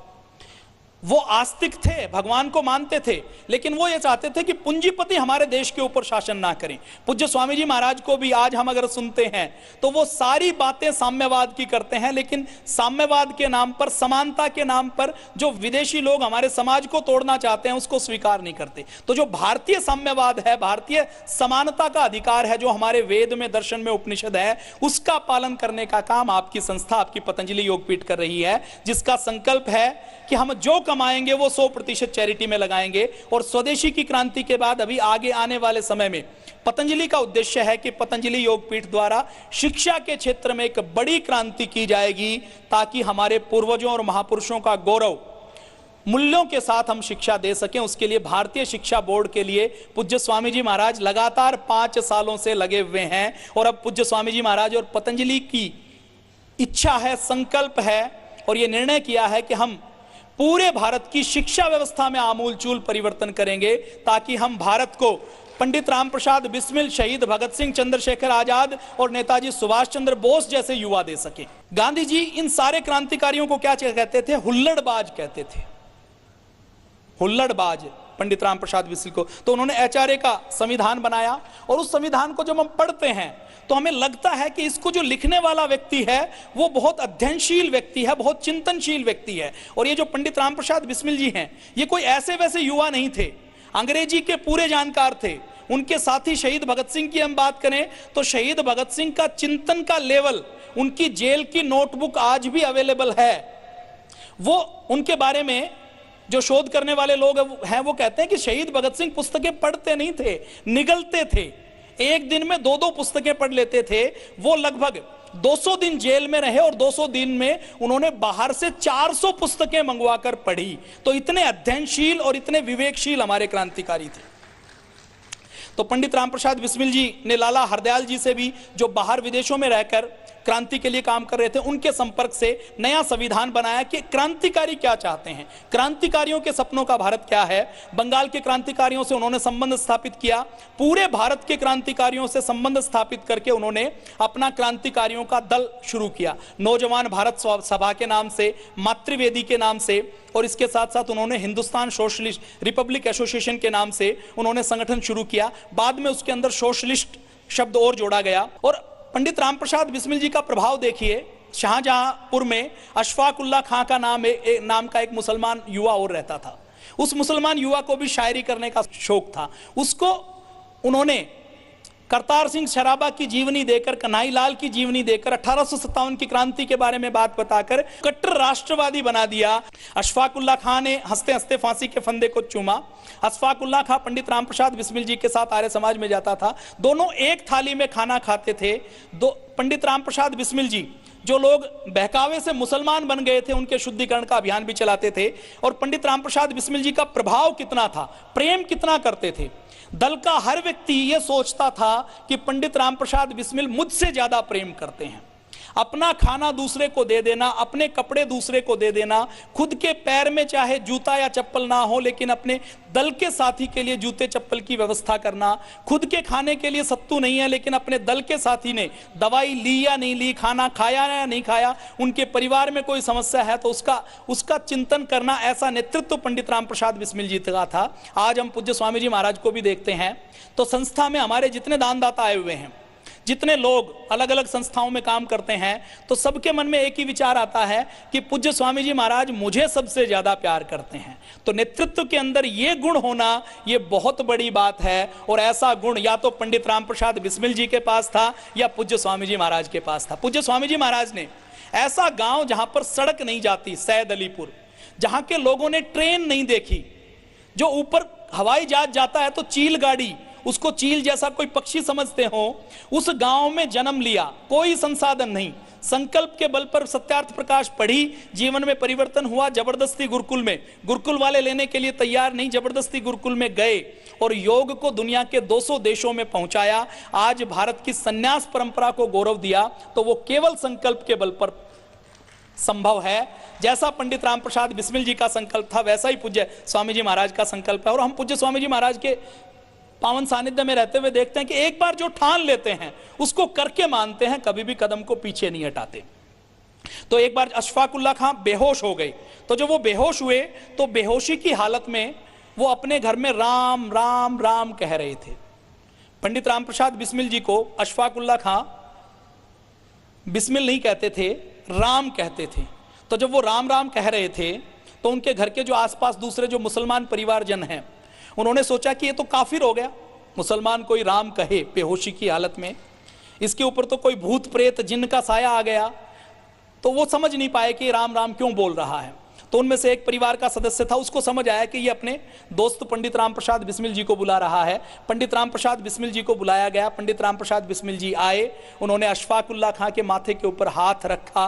Speaker 2: वो आस्तिक थे, भगवान को मानते थे, लेकिन वो ये चाहते थे कि पूंजीपति हमारे देश के ऊपर शासन ना करें। पूज्य स्वामी जी महाराज को भी आज हम अगर सुनते हैं तो वो सारी बातें साम्यवाद की करते हैं, लेकिन साम्यवाद के नाम पर, समानता के नाम पर जो विदेशी लोग हमारे समाज को तोड़ना चाहते हैं उसको स्वीकार नहीं करते। तो जो भारतीय साम्यवाद है, भारतीय समानता का अधिकार है, जो हमारे वेद में, दर्शन में, उपनिषद है, उसका पालन करने का काम आपकी संस्था, आपकी पतंजलि योगपीठ कर रही है, जिसका संकल्प है कि हम जो कमाएंगे वो 100% चैरिटी में लगाएंगे। और स्वदेशी की क्रांति के बाद अभी आगे आने वाले समय में पतंजलि का उद्देश्य है कि पतंजलि योगपीठ द्वारा शिक्षा के क्षेत्र में एक बड़ी क्रांति की जाएगी, ताकि हमारे पूर्वजों और महापुरुषों का गौरव, मूल्यों के साथ हम शिक्षा दे सकें। उसके लिए भारतीय शिक्षा बोर्ड के लिए पूज्य स्वामी जी महाराज लगातार 5 सालों से लगे हुए हैं। और अब पूज्य स्वामी जी महाराज और पतंजलि की इच्छा है, संकल्प है, और यह निर्णय किया है कि हम पूरे भारत की शिक्षा व्यवस्था में आमूलचूल परिवर्तन करेंगे, ताकि हम भारत को पंडित राम प्रसाद बिस्मिल, शहीद भगत सिंह, चंद्रशेखर आजाद और नेताजी सुभाष चंद्र बोस जैसे युवा दे सके। गांधी जी इन सारे क्रांतिकारियों को क्या कहते थे? हुल्लड़बाज कहते थे। हुल्लड़बाज पंडित राम प्रसाद बिस्मिल को। तो उन्होंने HRA का संविधान बनाया, और उस संविधान को जब हम पढ़ते हैं तो हमें लगता है कि इसको जो लिखने वाला व्यक्ति है वो बहुत अध्ययनशील व्यक्ति है, बहुत चिंतनशील व्यक्ति है। और ये जो पंडित राम प्रसाद बिस्मिल जी हैं, ये कोई ऐसे वैसे युवा नहीं थे, अंग्रेजी के पूरे जानकार थे। उनके साथी शहीद भगत सिंह की हम बात करें तो शहीद भगत सिंह का चिंतन का लेवल, उनकी जेल की नोटबुक आज भी अवेलेबल है। वो उनके बारे में जो शोध करने वाले लोग हैं वो कहते हैं कि शहीद भगत सिंह पुस्तकें पढ़ते नहीं थे, निगलते थे। एक दिन में 2-2 पुस्तकें पढ़ लेते थे। वो लगभग 200 दिन जेल में रहे, और 200 दिन में उन्होंने बाहर से 400 पुस्तकें मंगवाकर पढ़ी। तो इतने अध्ययनशील और इतने विवेकशील हमारे क्रांतिकारी थे। तो पंडित रामप्रसाद बिस्मिल जी ने लाला हरदयाल जी से भी, जो बाहर विदेशों में रहकर क्रांति के लिए काम कर रहे थे, उनके संपर्क से नया संविधान बनाया कि क्रांतिकारी क्या चाहते हैं, क्रांतिकारियों के सपनों का भारत क्या है। बंगाल के क्रांतिकारियों से उन्होंने संबंध स्थापित किया, पूरे भारत के क्रांतिकारियों से संबंध स्थापित करके उन्होंने अपना क्रांतिकारियों का दल शुरू किया, नौजवान भारत सभा के नाम से, मातृवेदी के नाम से, और इसके साथ साथ उन्होंने हिंदुस्तान सोशलिस्ट रिपब्लिक एसोसिएशन के नाम से उन्होंने संगठन शुरू किया। बाद में उसके अंदर सोशलिस्ट शब्द और जोड़ा गया। और पंडित रामप्रसाद बिस्मिल जी का प्रभाव देखिए, शाहजहांपुर में अशफाक उल्लाह खां का नाम का एक मुसलमान युवा और रहता था। उस मुसलमान युवा को भी शायरी करने का शौक था। उसको उन्होंने करतार सिंह सराबा की जीवनी देकर, कन्हई लाल की जीवनी देकर, 1857 की क्रांति के बारे में बात बताकर कट्टर राष्ट्रवादी बना दिया। अशफाक उल्लाह खां ने हंसते हंसते फांसी के फंदे को चूमा। अशफाक उल्लाह खां पंडित रामप्रसाद बिस्मिल जी के साथ आर्य समाज में जाता था, दोनों एक थाली में खाना खाते थे। पंडित रामप्रसाद बिस्मिल जी, जो लोग बहकावे से मुसलमान बन गए थे, उनके शुद्धिकरण का अभियान भी चलाते थे। और पंडित रामप्रसाद बिस्मिल जी का प्रभाव कितना था, प्रेम कितना करते थे। दल का हर व्यक्ति यह सोचता था कि पंडित रामप्रसाद बिस्मिल मुझसे ज्यादा प्रेम करते हैं। अपना खाना दूसरे को दे देना, अपने कपड़े दूसरे को दे देना, खुद के पैर में चाहे जूता या चप्पल ना हो लेकिन अपने दल के साथी के लिए जूते चप्पल की व्यवस्था करना, खुद के खाने के लिए सत्तू नहीं है लेकिन अपने दल के साथी ने दवाई ली या नहीं ली, खाना खाया या नहीं खाया, उनके परिवार में कोई समस्या है तो उसका चिंतन करना, ऐसा नेतृत्व पंडित रामप्रसाद बिस्मिल जी का था। आज हम पूज्य स्वामी जी महाराज को भी देखते हैं तो संस्था में हमारे जितने दानदाता आए हुए हैं, जितने लोग अलग अलग संस्थाओं में काम करते हैं, तो सबके मन में एक ही विचार आता है कि पूज्य स्वामी जी महाराज मुझे सबसे ज्यादा प्यार करते हैं। तो नेतृत्व के अंदर ये गुण होना ये बहुत बड़ी बात है। और ऐसा गुण या तो पंडित रामप्रसाद बिस्मिल जी के पास था या पूज्य स्वामी जी महाराज के पास था। पूज्य स्वामी जी महाराज ने ऐसा गांव जहां पर सड़क नहीं जाती, सैद अलीपुर, जहां के लोगों ने ट्रेन नहीं देखी, जो ऊपर हवाई जहाज जाता है तो चील गाड़ी, उसको चील जैसा कोई पक्षी समझते हो, उस गांव में जन्म लिया। कोई संसाधन नहीं, संकल्प के बल पर सत्यार्थ प्रकाश पढ़ी, जीवन में परिवर्तन हुआ। जबरदस्ती गुरुकुल में, गुरुकुल वाले लेने के लिए तैयार नहीं, जबरदस्ती गुरुकुल में गए और योग को दुनिया के 200 देशों में पहुंचाया। आज भारत की संन्यास परंपरा को गौरव दिया तो वो केवल संकल्प के बल पर संभव है। जैसा पंडित रामप्रसाद बिस्मिल जी का संकल्प था वैसा ही पूज्य स्वामी जी महाराज का संकल्प है। और हम पूज्य स्वामी जी महाराज के पावन सानिध्य में रहते हुए देखते हैं कि एक बार जो ठान लेते हैं उसको करके मानते हैं, कभी भी कदम को पीछे नहीं हटाते। तो एक बार अशफाक उल्लाह खां बेहोश हो गए, तो जब वो बेहोश हुए तो बेहोशी की हालत में वो अपने घर में राम राम राम कह रहे थे। पंडित रामप्रसाद बिस्मिल जी को अशफाक उल्लाह खां बिस्मिल नहीं कहते थे, राम कहते थे। तो जब वो राम राम कह रहे थे तो उनके घर के जो आसपास दूसरे जो मुसलमान परिवारजन हैं, उन्होंने सोचा कि ये तो काफिर हो गया, मुसलमान कोई राम कहे बेहोशी की हालत में, इसके ऊपर तो कोई भूत प्रेत जिन्न का साया आ गया। तो वो समझ नहीं पाए कि राम राम क्यों बोल रहा है। तो उनमें से एक परिवार का सदस्य था, उसको समझ आया कि ये अपने दोस्त पंडित रामप्रसाद बिस्मिल जी को बुला रहा है। पंडित रामप्रसाद बिस्मिल जी को बुलाया गया। पंडित रामप्रसाद बिस्मिल जी आए, उन्होंने अशफाक उल्लाह खां के माथे के ऊपर हाथ रखा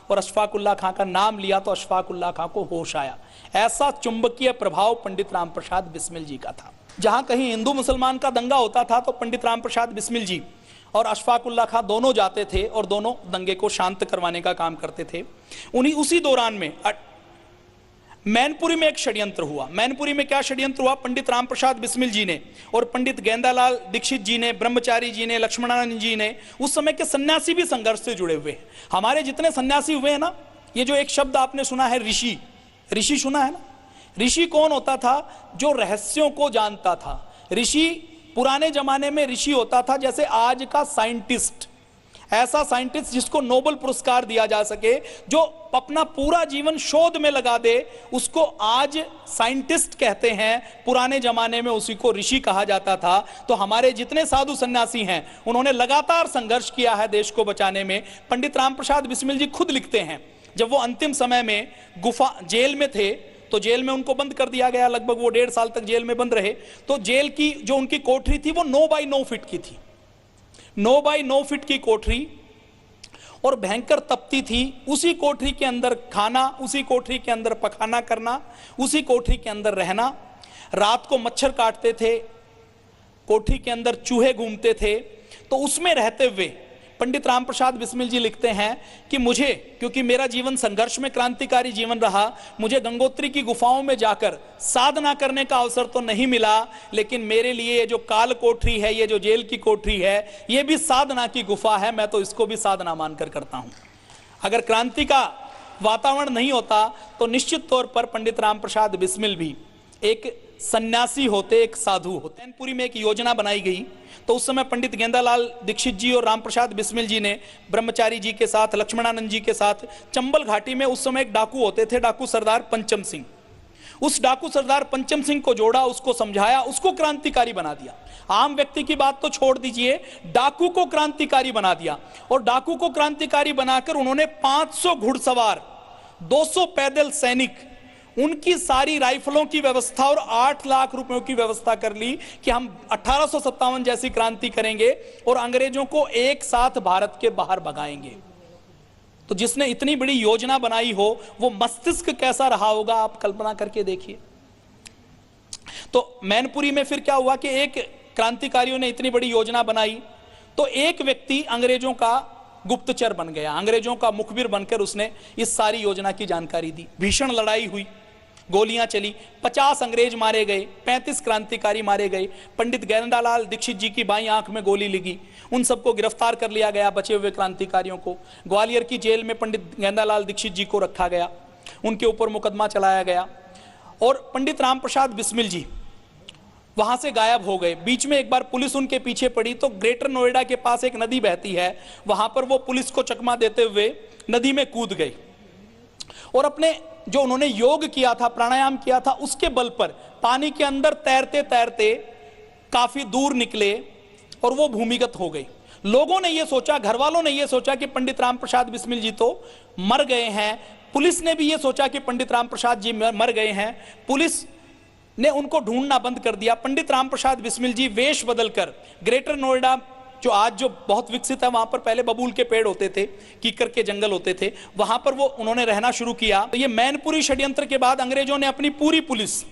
Speaker 2: और अशफाक उल्लाह खां का नाम लिया तो अशफाक उल्लाह खां को होश आया। ऐसा चुंबकीय प्रभाव पंडित रामप्रसाद बिस्मिल जी का था। जहां कहीं हिंदू मुसलमान का दंगा होता था तो पंडित रामप्रसाद बिस्मिल जी और अशफाक उल्लाह खां दोनों जाते थे और दोनों दंगे को शांत करवाने का काम करते थे। उसी दौरान में मैनपुरी में एक षड्यंत्र हुआ। मैनपुरी में क्या षड्यंत्र हुआ? पंडित रामप्रसाद बिस्मिल जी ने और पंडित गेंदालाल दीक्षित जी ने, ब्रह्मचारी जी ने, लक्ष्मणानंद जी ने, उस समय के सन्यासी भी संघर्ष से जुड़े हुए हैं। हमारे जितने सन्यासी हुए हैं ना, ये जो एक शब्द आपने सुना है ऋषि, ऋषि सुना है ना? ऋषि कौन होता था? जो रहस्यों को जानता था। ऋषि पुराने जमाने में ऋषि होता था जैसे आज का साइंटिस्ट, ऐसा साइंटिस्ट जिसको नोबेल पुरस्कार दिया जा सके, जो अपना पूरा जीवन शोध में लगा दे, उसको आज साइंटिस्ट कहते हैं। पुराने जमाने में उसी को ऋषि कहा जाता था। तो हमारे जितने साधु सन्यासी हैं उन्होंने लगातार संघर्ष किया है देश को बचाने में। पंडित रामप्रसाद बिस्मिल जी खुद लिखते हैं, जब वो अंतिम समय में गुफा जेल में थे तो जेल में उनको बंद कर दिया गया, लगभग वो 1.5 साल तक जेल में बंद रहे। तो जेल की जो उनकी कोठरी थी वो 9 बाई 9 फीट की थी, 9 बाई 9 फीट की कोठरी, और भयंकर तपती थी। उसी कोठरी के अंदर खाना, उसी कोठरी के अंदर पखाना करना, उसी कोठरी के अंदर रहना। रात को मच्छर काटते थे, कोठी के अंदर चूहे घूमते थे, तो उसमें रहते हुए पंडित राम प्रसाद बिस्मिल जी लिखते हैं कि मुझे, क्योंकि मेरा जीवन संघर्ष में क्रांतिकारी जीवन रहा, मुझे गंगोत्री की गुफाओं में जाकर साधना करने का अवसर तो नहीं मिला, लेकिन मेरे लिए ये जो काल कोठरी है, ये जो जेल की कोठरी है, ये भी साधना की गुफा है। मैं तो इसको भी साधना मानकर करता हूं। अगर क्रांति का वातावरण नहीं होता तो निश्चित तौर पर पंडित राम प्रसाद बिस्मिल भी एक सन्यासी होते, एक साधु होते। मैनपुरी में एक योजना बनाई गई, तो उस समय पंडित गेंदालाल दीक्षित जी और राम प्रसाद बिस्मिल जी ने ब्रह्मचारी जी के साथ, लक्ष्मणानंद जी के साथ चंबल घाटी में उस समय एक डाकू होते थे, डाकू सरदार पंचम सिंह। उस डाकू सरदार पंचम सिंह को जोड़ा, उसको समझाया, उसको क्रांतिकारी बना दिया। आम व्यक्ति की बात तो छोड़ दीजिए, डाकू को क्रांतिकारी बना दिया। और डाकू को क्रांतिकारी बनाकर उन्होंने 500 घुड़सवार, 200 पैदल सैनिक, उनकी सारी राइफलों की व्यवस्था और 8 लाख रुपयों की व्यवस्था कर ली कि हम 1857 जैसी क्रांति करेंगे और अंग्रेजों को एक साथ भारत के बाहर भगाएंगे। तो जिसने इतनी बड़ी योजना बनाई हो, वो मस्तिष्क कैसा रहा होगा, आप कल्पना करके देखिए। तो मैनपुरी में फिर क्या हुआ कि एक क्रांतिकारियों ने इतनी बड़ी योजना बनाई, तो एक व्यक्ति अंग्रेजों का गुप्तचर बन गया, अंग्रेजों का मुखबिर बनकर उसने इस सारी योजना की जानकारी दी। भीषण लड़ाई हुई, गोलियां चली, 50 अंग्रेज मारे गए, 35 क्रांतिकारी मारे गए। पंडित गेंदालाल दीक्षित जी की बाईं आंख में गोली लगी, उन सबको गिरफ्तार कर लिया गया, बचे हुए क्रांतिकारियों को। ग्वालियर की जेल में पंडित गेंदालाल दीक्षित जी को रखा गया, उनके ऊपर मुकदमा चलाया गया। और पंडित राम प्रसाद बिस्मिल जी वहां से गायब हो गए। बीच में एक बार पुलिस उनके पीछे पड़ी, तो ग्रेटर नोएडा के पास एक नदी बहती है, वहां पर वो पुलिस को चकमा देते हुए नदी में कूद गए और अपने जो उन्होंने योग किया था, प्राणायाम किया था, उसके बल पर पानी के अंदर तैरते तैरते काफी दूर निकले और वो भूमिगत हो गई। लोगों ने ये सोचा, घर वालों ने ये सोचा कि पंडित राम प्रसाद बिस्मिल जी तो मर गए हैं। पुलिस ने भी ये सोचा कि पंडित राम प्रसाद जी मर गए हैं। पुलिस ने उनको ढूंढना बंद कर दिया। पंडित राम प्रसाद बिस्मिल जी वेश बदलकर ग्रेटर नोएडा, जो आज जो बहुत विकसित है, वहां पर पहले बबूल के पेड़ होते थे, कीकर के जंगल होते थे, वहां पर वो उन्होंने रहना शुरू किया। तो ये मैनपुरी षड्यंत्र के बाद अंग्रेजों ने अपनी पूरी पुलिस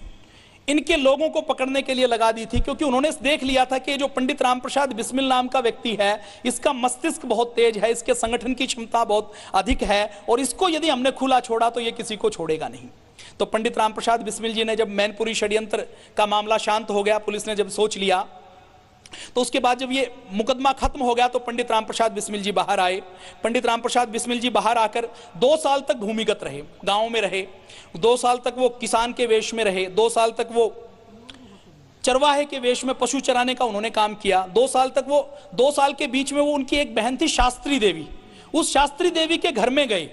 Speaker 2: इनके लोगों को पकड़ने के लिए लगा दी थी, क्योंकि उन्होंने देख लिया था कि जो पंडित राम प्रसाद बिस्मिल नाम का व्यक्ति है, इसका मस्तिष्क बहुत तेज है, इसके संगठन की क्षमता बहुत अधिक है, और इसको यदि हमने खुला छोड़ा तो ये किसी को छोड़ेगा नहीं। तो पंडित राम प्रसाद बिस्मिल जी ने, जब मैनपुरी षड्यंत्र का मामला शांत हो गया, पुलिस ने जब सोच लिया, तो उसके बाद जब ये मुकदमा खत्म हो गया, तो पंडित राम प्रसाद बिस्मिल जी बाहर आए। पंडित राम प्रसाद बिस्मिल जी बाहर आकर 2 साल तक भूमिगत रहे, गांव में रहे। 2 साल तक वो किसान के वेश में रहे, 2 साल तक वो चरवाहे के वेश में पशु चराने का उन्होंने काम किया। 2 साल तक वो, 2 साल के बीच में वो, उनकी एक बहन थी शास्त्री देवी, उस शास्त्री देवी के घर में गए,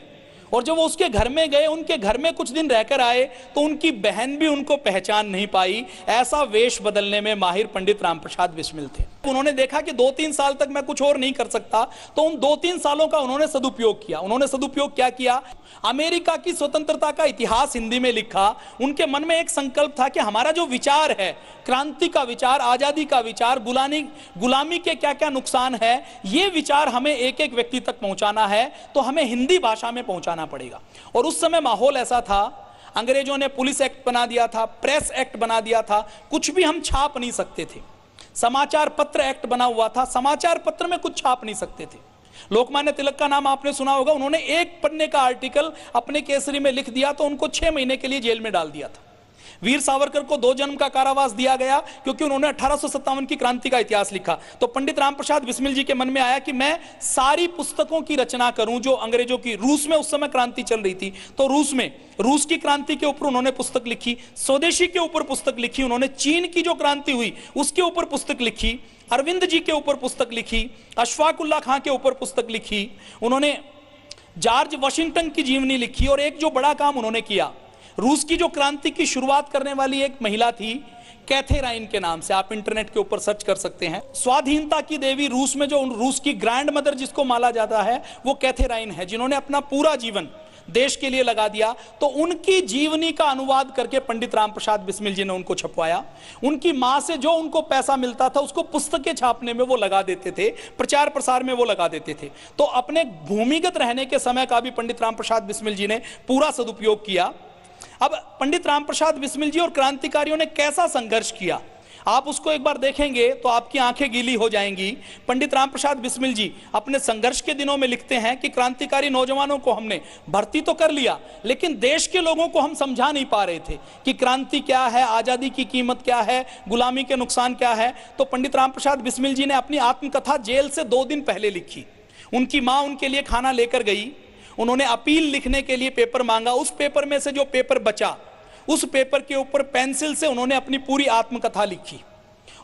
Speaker 2: और जब वो उसके घर में गए, उनके घर में कुछ दिन रहकर आए, तो उनकी बहन भी उनको पहचान नहीं पाई। ऐसा वेश बदलने में माहिर पंडित राम प्रसाद बिस्मिल थे। उन्होंने देखा कि 2-3 साल तक मैं कुछ और नहीं कर सकता, तो उन 2-3 सालों का उन्होंने सदुपयोग किया। उन्होंने सदुपयोग क्या किया? अमेरिका की स्वतंत्रता का इतिहास हिंदी में लिखा। उनके मन में एक संकल्प था कि हमारा जो विचार है, क्रांति का विचार, आजादी का विचार, गुलामी के क्या क्या नुकसान है, ये विचार हमें एक एक व्यक्ति तक पहुंचाना है, तो हमें हिंदी भाषा में पहुंचाना पड़ेगा। और उस समय माहौल ऐसा था, अंग्रेजों ने पुलिस एक्ट बना दिया था, प्रेस एक्ट बना दिया था, कुछ भी हम छाप नहीं सकते थे। समाचार पत्र एक्ट बना हुआ था, समाचार पत्र में कुछ छाप नहीं सकते थे। लोकमान्य तिलक का नाम आपने सुना होगा, उन्होंने 1 पन्ने का आर्टिकल अपने केसरी में लिख दिया तो उनको 6 महीने के लिए जेल में डाल दिया था। वीर सावरकर को 2 जन्म का कारावास दिया गया, क्योंकि उन्होंने 1857 की क्रांति का इतिहास लिखा। तो पंडित राम प्रसाद बिस्मिल जी के मन में आया कि मैं सारी पुस्तकों की रचना करूं जो अंग्रेजों की, रूस में उस समय क्रांति चल रही थी, तो रूस की क्रांति के ऊपर उन्होंने पुस्तक लिखी, स्वदेशी के ऊपर पुस्तक लिखी, उन्होंने चीन की जो क्रांति हुई उसके ऊपर पुस्तक लिखी, अरविंद जी के ऊपर पुस्तक लिखी, अशफाक उल्लाह खां के ऊपर पुस्तक लिखी, उन्होंने जॉर्ज वाशिंगटन की जीवनी लिखी। और एक जो बड़ा काम उन्होंने किया, रूस की जो क्रांति की शुरुआत करने वाली एक महिला थी, कैथेराइन के नाम से, आप इंटरनेट के ऊपर सर्च कर सकते हैं। स्वाधीनता की देवी रूस में, जो रूस की ग्रैंड मदर जिसको माना जाता है, वो कैथेराइन है, जिन्होंने अपना पूरा जीवन देश के लिए लगा दिया। तो उनकी जीवनी का अनुवाद करके पंडित राम प्रसाद बिस्मिल जी ने उनको छपवाया। उनकी मां से जो उनको पैसा मिलता था उसको पुस्तकें छापने में वो लगा देते थे, प्रचार प्रसार में वो लगा देते थे। तो अपने भूमिगत रहने के समय का भी पंडित राम प्रसाद बिस्मिल जी ने पूरा सदुपयोग किया। अब पंडित राम प्रसाद बिस्मिल जी और क्रांतिकारियों ने कैसा संघर्ष किया, आप उसको एक बार देखेंगे तो आपकी आंखें गीली हो जाएंगी। पंडित रामप्रसाद बिस्मिल जी अपने संघर्ष के दिनों में लिखते हैं कि क्रांतिकारी नौजवानों को हमने भर्ती तो कर लिया, लेकिन देश के लोगों को हम समझा नहीं पा रहे थे कि क्रांति क्या है, आजादी की कीमत क्या है, गुलामी के नुकसान क्या है। तो पंडित रामप्रसाद बिस्मिल जी ने अपनी आत्मकथा जेल से 2 दिन पहले लिखी। उनकी मां उनके लिए खाना लेकर गई, उन्होंने अपील लिखने के लिए पेपर मांगा, उस पेपर में से जो पेपर बचा उस पेपर के ऊपर पेंसिल से उन्होंने अपनी पूरी आत्मकथा लिखी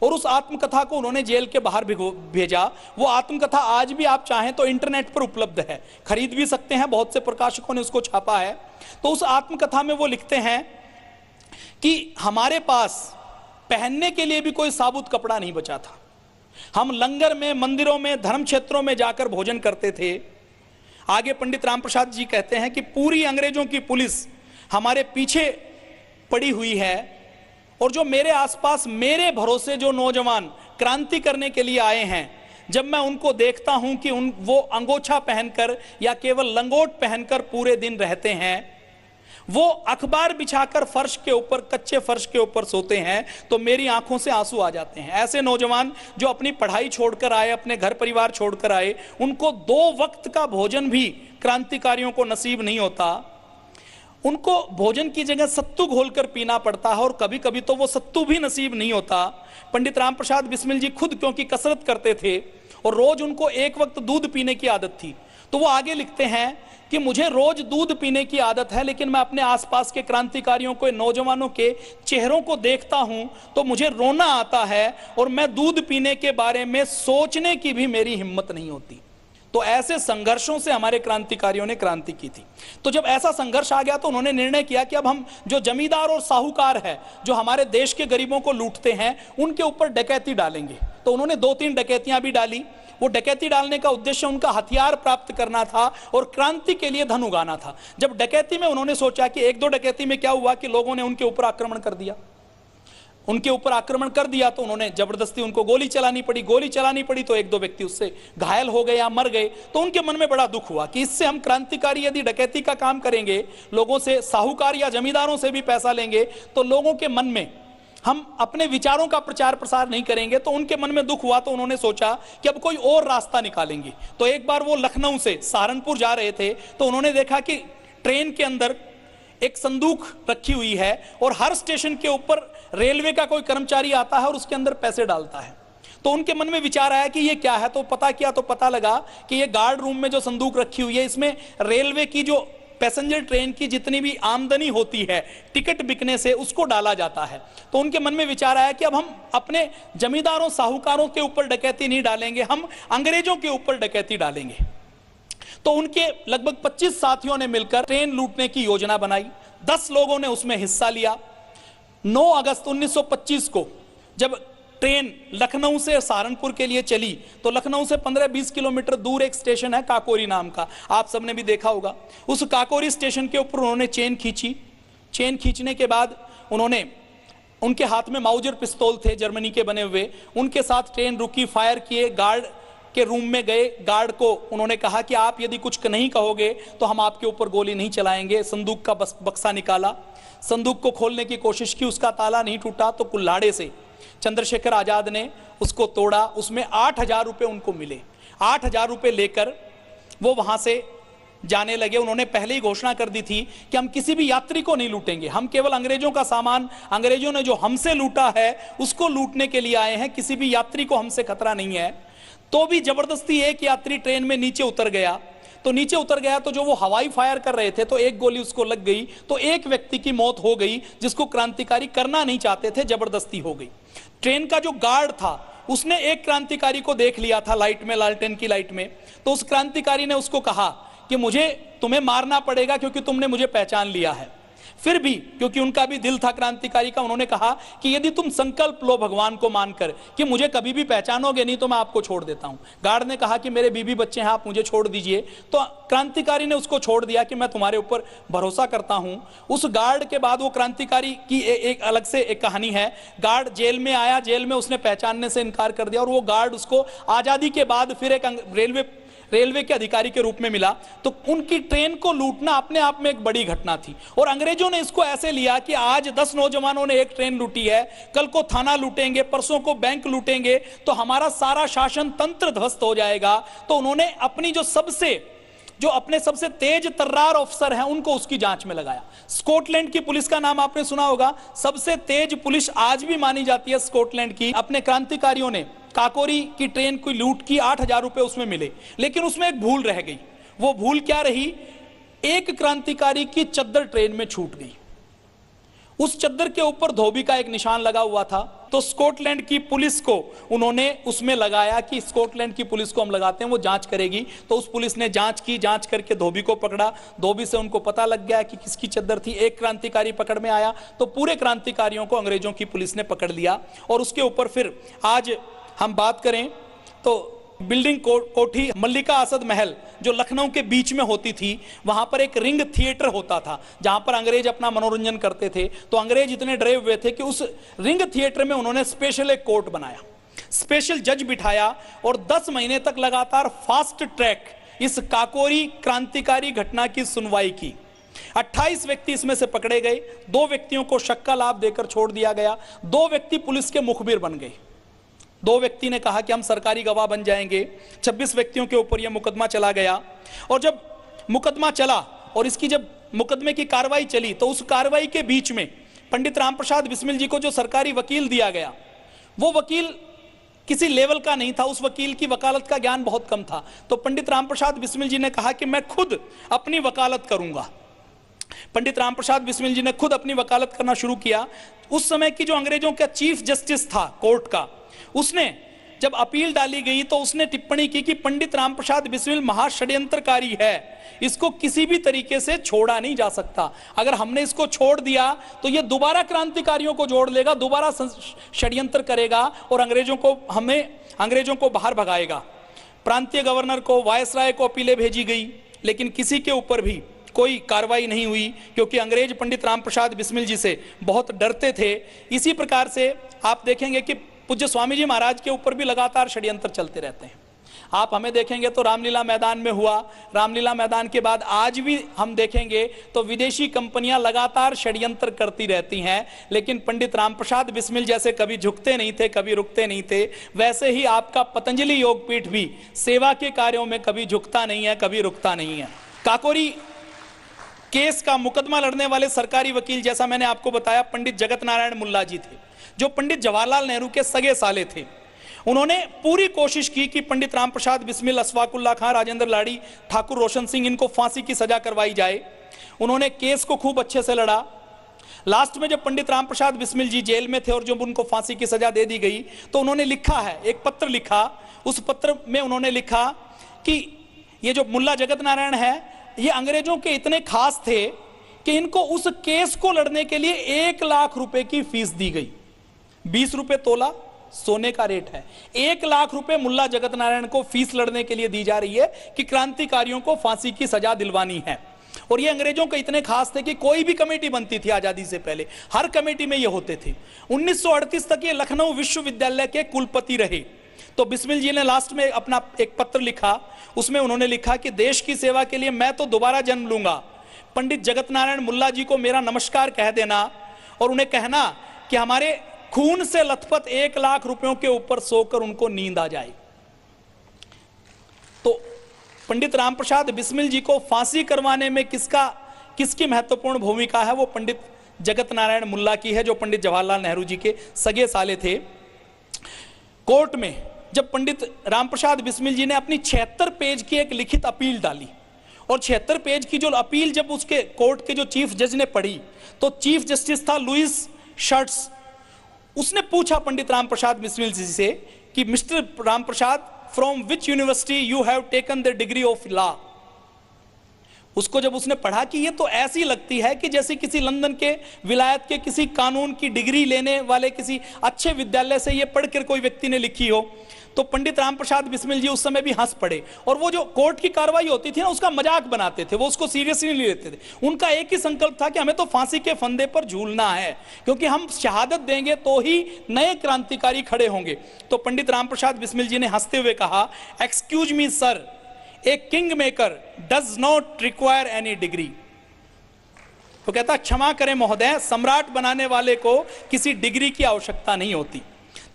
Speaker 2: और उस आत्मकथा को उन्होंने जेल के बाहर भेजा। वो आत्मकथा आज भी आप चाहें तो इंटरनेट पर उपलब्ध है, खरीद भी सकते हैं, बहुत से प्रकाशकों ने उसको छापा है। तो उस आत्मकथा में वो लिखते हैं कि हमारे पास पहनने के लिए भी कोई साबुत कपड़ा नहीं बचा था, हम लंगर में, मंदिरों में, धर्म क्षेत्रों में जाकर भोजन करते थे। आगे पंडित रामप्रसाद जी कहते हैं कि पूरी अंग्रेजों की पुलिस हमारे पीछे पड़ी हुई है और जो मेरे आसपास मेरे भरोसे जो नौजवान क्रांति करने के लिए आए हैं, जब मैं उनको देखता हूं कि वो अंगोछा पहनकर या केवल लंगोट पहनकर पूरे दिन रहते हैं, वो अखबार बिछाकर फर्श के ऊपर, कच्चे फर्श के ऊपर सोते हैं, तो मेरी आंखों से आंसू आ जाते हैं। ऐसे नौजवान जो अपनी पढ़ाई छोड़कर आए, अपने घर परिवार छोड़कर आए, उनको 2 वक्त का भोजन भी क्रांतिकारियों को नसीब नहीं होता। उनको भोजन की जगह सत्तू घोलकर पीना पड़ता है और कभी कभी तो वो सत्तू भी नसीब नहीं होता। पंडित रामप्रसाद बिस्मिल जी खुद क्योंकि कसरत करते थे और रोज उनको 1 वक्त दूध पीने की आदत थी, तो वो आगे लिखते हैं कि मुझे रोज दूध पीने की आदत है, लेकिन मैं अपने आसपास के क्रांतिकारियों को, नौजवानों के चेहरों को देखता हूं तो मुझे रोना आता है और मैं दूध पीने के बारे में सोचने की भी मेरी हिम्मत नहीं होती। तो ऐसे संघर्षों से हमारे क्रांतिकारियों ने क्रांति की थी। तो जब ऐसा संघर्ष आ गया तो उन्होंने निर्णय किया कि अब हम जो जमींदार और साहूकार है, जो हमारे देश के गरीबों को लूटते हैं, उनके ऊपर डकैती डालेंगे। तो उन्होंने 2-3 डकैतियां भी डाली। वो डकैती डालने का उद्देश्य उनका हथियार प्राप्त करना था और क्रांति के लिए धन उगाना था। जब डकैती में उन्होंने सोचा कि 1-2 डकैती में क्या हुआ कि लोगों ने उनके ऊपर आक्रमण कर दिया, तो उन्होंने जबरदस्ती उनको गोली चलानी पड़ी तो 1-2 व्यक्ति उससे घायल हो गए या मर गए। तो उनके मन में बड़ा दुख हुआ कि इससे हम क्रांतिकारी यदि डकैती का काम करेंगे, लोगों से, साहूकार या जमींदारों से भी पैसा लेंगे, तो लोगों के मन में हम अपने विचारों का प्रचार प्रसार नहीं करेंगे। तो उनके मन में दुख हुआ, तो उन्होंने सोचा कि अब कोई और रास्ता निकालेंगे। तो एक बार वो लखनऊ से सहारनपुर जा रहे थे, तो उन्होंने देखा कि ट्रेन के अंदर एक संदूक रखी हुई है और हर स्टेशन के ऊपर रेलवे का कोई कर्मचारी आता है और उसके अंदर पैसे डालता है। तो उनके मन में विचार आया कि ये क्या है। तो पता किया तो पता लगा कि ये गार्ड रूम में जो संदूक रखी हुई है, इसमें रेलवे की जो पैसेंजर ट्रेन की जितनी भी आमदनी होती है टिकट बिकने से, उसको डाला जाता है। तो उनके मन में विचार आया कि अब हम अपने जमींदारों, साहूकारों के ऊपर डकैती नहीं डालेंगे, हम अंग्रेजों के ऊपर डकैती डालेंगे। तो उनके लगभग 25 साथियों ने मिलकर ट्रेन लूटने की योजना बनाई। 10 लोगों ने उसमें हिस्सा लिया। 9 अगस्त 1925 को जब ट्रेन लखनऊ से सहारनपुर के लिए चली, तो लखनऊ से 15-20 किलोमीटर दूर एक स्टेशन है काकोरी नाम का, आप सबने भी देखा होगा। उस काकोरी स्टेशन के ऊपर उन्होंने चेन खींची। चेन खींचने के बाद उन्होंने, उनके हाथ में माउजर पिस्तौल थे जर्मनी के बने हुए, उनके साथ ट्रेन रुकी, फायर किए, गार्ड के रूम में गए, गार्ड को उन्होंने कहा कि आप यदि कुछ नहीं कहोगे तो हम आपके ऊपर गोली नहीं चलाएंगे। संदूक का बक्सा निकाला, संदूक को खोलने की कोशिश की, उसका ताला नहीं टूटा, तो कुल्हाड़े से चंद्रशेखर आजाद ने उसको तोड़ा। उसमें 8,000 रुपए उनको मिले। 8,000 रुपए लेकर वो वहां से जाने लगे। उन्होंने पहले ही घोषणा कर दी थी कि हम किसी भी यात्री को नहीं लूटेंगे, हम केवल अंग्रेजों का सामान, अंग्रेजों ने जो हमसे लूटा है उसको लूटने के लिए आए हैं, किसी भी यात्री को हमसे खतरा नहीं है। तो भी जबरदस्ती एक यात्री ट्रेन में नीचे उतर गया। तो जो वो हवाई फायर कर रहे थे, तो एक गोली उसको लग गई, तो एक व्यक्ति की मौत हो गई जिसको क्रांतिकारी करना नहीं चाहते थे, जबरदस्ती हो गई। ट्रेन का जो गार्ड था उसने एक क्रांतिकारी को देख लिया था लाइट में, लालटेन की लाइट में। तो उस क्रांतिकारी ने उसको कहा कि मुझे तुम्हें मारना पड़ेगा क्योंकि तुमने मुझे पहचान लिया है। फिर भी क्योंकि उनका भी दिल था क्रांतिकारी का, उन्होंने कहा कि यदि तुम संकल्प लो भगवान को मानकर कि मुझे कभी भी पहचानोगे नहीं तो मैं आपको छोड़ देता हूं। गार्ड ने कहा कि मेरे बीवी बच्चे हैं, आप मुझे छोड़ दीजिए। तो क्रांतिकारी ने उसको छोड़ दिया कि मैं तुम्हारे ऊपर भरोसा करता हूं। उस गार्ड के बाद वो क्रांतिकारी की एक अलग से एक कहानी है। गार्ड जेल में आया, जेल में उसने पहचानने से इनकार कर दिया और वो गार्ड उसको आजादी के बाद फिर एक रेलवे के अधिकारी के रूप में मिला, तो उनकी ट्रेन को लूटना अपने आप में एक बड़ी घटना थी। और अंग्रेजों ने इसको ऐसे लिया कि आज 10 नौजवानों ने एक ट्रेन लूटी है, कल को थाना लूटेंगे, परसों को बैंक लूटेंगे, तो हमारा सारा शासन तंत्र ध्वस्त हो जाएगा। तो उन्होंने अपनी जो अपने सबसे तेज तर्रार अफसर हैं उनको उसकी जांच में लगाया। स्कॉटलैंड की पुलिस का नाम आपने सुना होगा, सबसे तेज पुलिस आज भी मानी जाती है स्कॉटलैंड की। अपने क्रांतिकारियों ने काकोरी की ट्रेन की लूट की, 8,000 रुपए उसमें मिले, लेकिन उसमें एक भूल रह गई। वो भूल क्या रही? एक क्रांतिकारी की चद्दर ट्रेन में छूट गई। उस चद्दर के ऊपर धोबी का एक निशान लगा हुआ था, तो स्कॉटलैंड की पुलिस को उन्होंने उसमें लगाया कि स्कॉटलैंड की पुलिस को हम लगाते हैं, वो जांच करेगी। तो उस पुलिस ने जांच की, जांच करके धोबी को पकड़ा। धोबी से उनको पता लग गया कि किसकी चद्दर थी। एक क्रांतिकारी पकड़ में आया, तो पूरे क्रांतिकारियों को अंग्रेजों की पुलिस ने पकड़ लिया। और उसके ऊपर फिर आज हम बात करें तो बिल्डिंग कोठी मल्लिका असद महल जो लखनऊ के बीच में होती थी, वहां पर एक रिंग थिएटर होता था जहां पर अंग्रेज अपना मनोरंजन करते थे। तो अंग्रेज इतने डरे हुए थे कि उस रिंग थिएटर में उन्होंने स्पेशल एक कोर्ट बनाया, स्पेशल जज बिठाया और 10 महीने तक लगातार फास्ट ट्रैक इस काकोरी क्रांतिकारी घटना की सुनवाई की। 28 व्यक्ति इसमें से पकड़े गए, 2 व्यक्तियों को शक का लाभ देकर छोड़ दिया गया, 2 व्यक्ति पुलिस के मुखबिर बन गए। 2 व्यक्ति ने कहा कि हम सरकारी गवाह बन जाएंगे। 26 व्यक्तियों के ऊपर यह मुकदमा चला गया। और जब मुकदमा चला और इसकी जब मुकदमे की कार्रवाई चली, तो उस कार्रवाई के बीच में पंडित रामप्रसाद बिस्मिल जी को जो सरकारी वकील दिया गया, वो वकील किसी लेवल का नहीं था, उस वकील की वकालत का ज्ञान बहुत कम था। तो पंडित रामप्रसाद बिस्मिल जी ने कहा कि मैं खुद अपनी वकालत करूंगा। पंडित रामप्रसाद बिस्मिल जी ने खुद अपनी वकालत करना शुरू किया। उस समय की जो अंग्रेजों का चीफ जस्टिस था कोर्ट का, उसने जब अपील डाली गई तो उसने टिप्पणी की कि पंडित रामप्रसाद बिस्मिल महाषड्यंत्रकारी है, इसको किसी भी तरीके से छोड़ा नहीं जा सकता। अगर हमने इसको छोड़ दिया तो ये दोबारा क्रांतिकारियों को जोड़ लेगा, दोबारा षड्यंत्र करेगा और अंग्रेजों को बाहर भगाएगा। प्रांतीय गवर्नर को, वायसराय को अपीलें भेजी गई, लेकिन किसी के ऊपर भी कोई कार्रवाई नहीं हुई, क्योंकि अंग्रेज पंडित रामप्रसाद बिस्मिल जी से बहुत डरते थे। इसी प्रकार से आप देखेंगे कि पूज्य स्वामी जी महाराज के ऊपर भी लगातार षड्यंत्र चलते रहते हैं। आप हमें देखेंगे तो रामलीला मैदान में हुआ, रामलीला मैदान के बाद आज भी हम देखेंगे तो विदेशी कंपनियां लगातार षड्यंत्र करती रहती हैं, लेकिन पंडित रामप्रसाद बिस्मिल जैसे कभी झुकते नहीं थे, कभी रुकते नहीं थे। वैसे ही आपका पतंजलि योगपीठ भी सेवा के कार्यों में कभी झुकता नहीं है, कभी रुकता नहीं है। काकोरी केस का मुकदमा लड़ने वाले सरकारी वकील, जैसा मैंने आपको बताया, पंडित जगत नारायण मुल्ला जी थे, जो पंडित जवाहरलाल नेहरू के सगे साले थे। उन्होंने पूरी कोशिश की कि पंडित रामप्रसाद बिस्मिल, अशफाकुल्ला खां, राजेंद्र लाड़ी, ठाकुर रोशन सिंह, इनको फांसी की सजा करवाई जाए। उन्होंने केस को खूब अच्छे से लड़ा। लास्ट में जब पंडित रामप्रसाद बिस्मिल जी जेल में थे और जब उनको फांसी की सजा दे दी गई, तो उन्होंने लिखा है, एक पत्र लिखा। उस पत्र में उन्होंने लिखा कि ये जो मुल्ला जगत नारायण है, ये अंग्रेजों के इतने खास थे कि इनको उस केस को लड़ने के लिए 1 लाख रुपए की फीस दी गई। 20 रुपए तोला सोने का रेट है। 1 लाख रुपए मुल्ला जगत नारायण को फीस लड़ने के लिए दी जा रही है कि क्रांतिकारियों को फांसी की सजा दिलवानी है। और ये अंग्रेजों के इतने खास थे कि कोई भी कमेटी बनती थी आजादी से पहले, हर कमेटी में ये होते थे। 1938 तक ये लखनऊ विश्वविद्यालय के कुलपति रहे। तो बिस्मिल जी ने लास्ट में अपना एक पत्र लिखा, उसमें उन्होंने लिखा कि देश की सेवा के लिए मैं तो दोबारा जन्म लूंगा, पंडित जगत नारायण मुल्ला जी को मेरा नमस्कार कह देना और उन्हें कहना कि हमारे खून से लथपथ 1 लाख रुपयों के ऊपर सोकर उनको नींद आ जाए। तो पंडित रामप्रसाद बिस्मिल जी को फांसी करवाने में किसकी महत्वपूर्ण भूमिका है, वो पंडित जगत नारायण मुल्ला की है, जो पंडित जवाहरलाल नेहरू जी के सगे साले थे। कोर्ट में जब पंडित रामप्रसाद बिस्मिल जी ने अपनी 76 पेज की एक लिखित अपील डाली, और 76 पेज की जो अपील जब उसके कोर्ट के जो चीफ जज ने पढ़ी, तो चीफ जस्टिस था लुइस शर्ट्स। उसने पूछा पंडित रामप्रसाद बिस्मिल जी से कि mister Ramprasad, from which university you have taken the degree of law. उसको जब उसने पढ़ा कि ये तो ऐसी लगती है कि जैसे किसी लंदन के विलायत के किसी कानून की डिग्री लेने वाले किसी अच्छे विद्यालय से ये पढ़कर कोई व्यक्ति ने लिखी हो, तो पंडित रामप्रसाद बिस्मिल जी उस समय भी हंस पड़े। और वो जो कोर्ट की कार्रवाई होती थी ना, उसका मजाक बनाते थे, वो उसको सीरियसली नहीं लेते थे। उनका एक ही संकल्प था कि हमें तो फांसी के फंदे पर झूलना है, क्योंकि हम शहादत देंगे तो ही नए क्रांतिकारी खड़े होंगे। तो पंडित रामप्रसाद बिस्मिल जी ने हंसते हुए कहा, excuse me sir, a king maker does not require any degree. वो कहता क्षमा करें महोदय, सम्राट बनाने वाले को किसी डिग्री की आवश्यकता नहीं होती।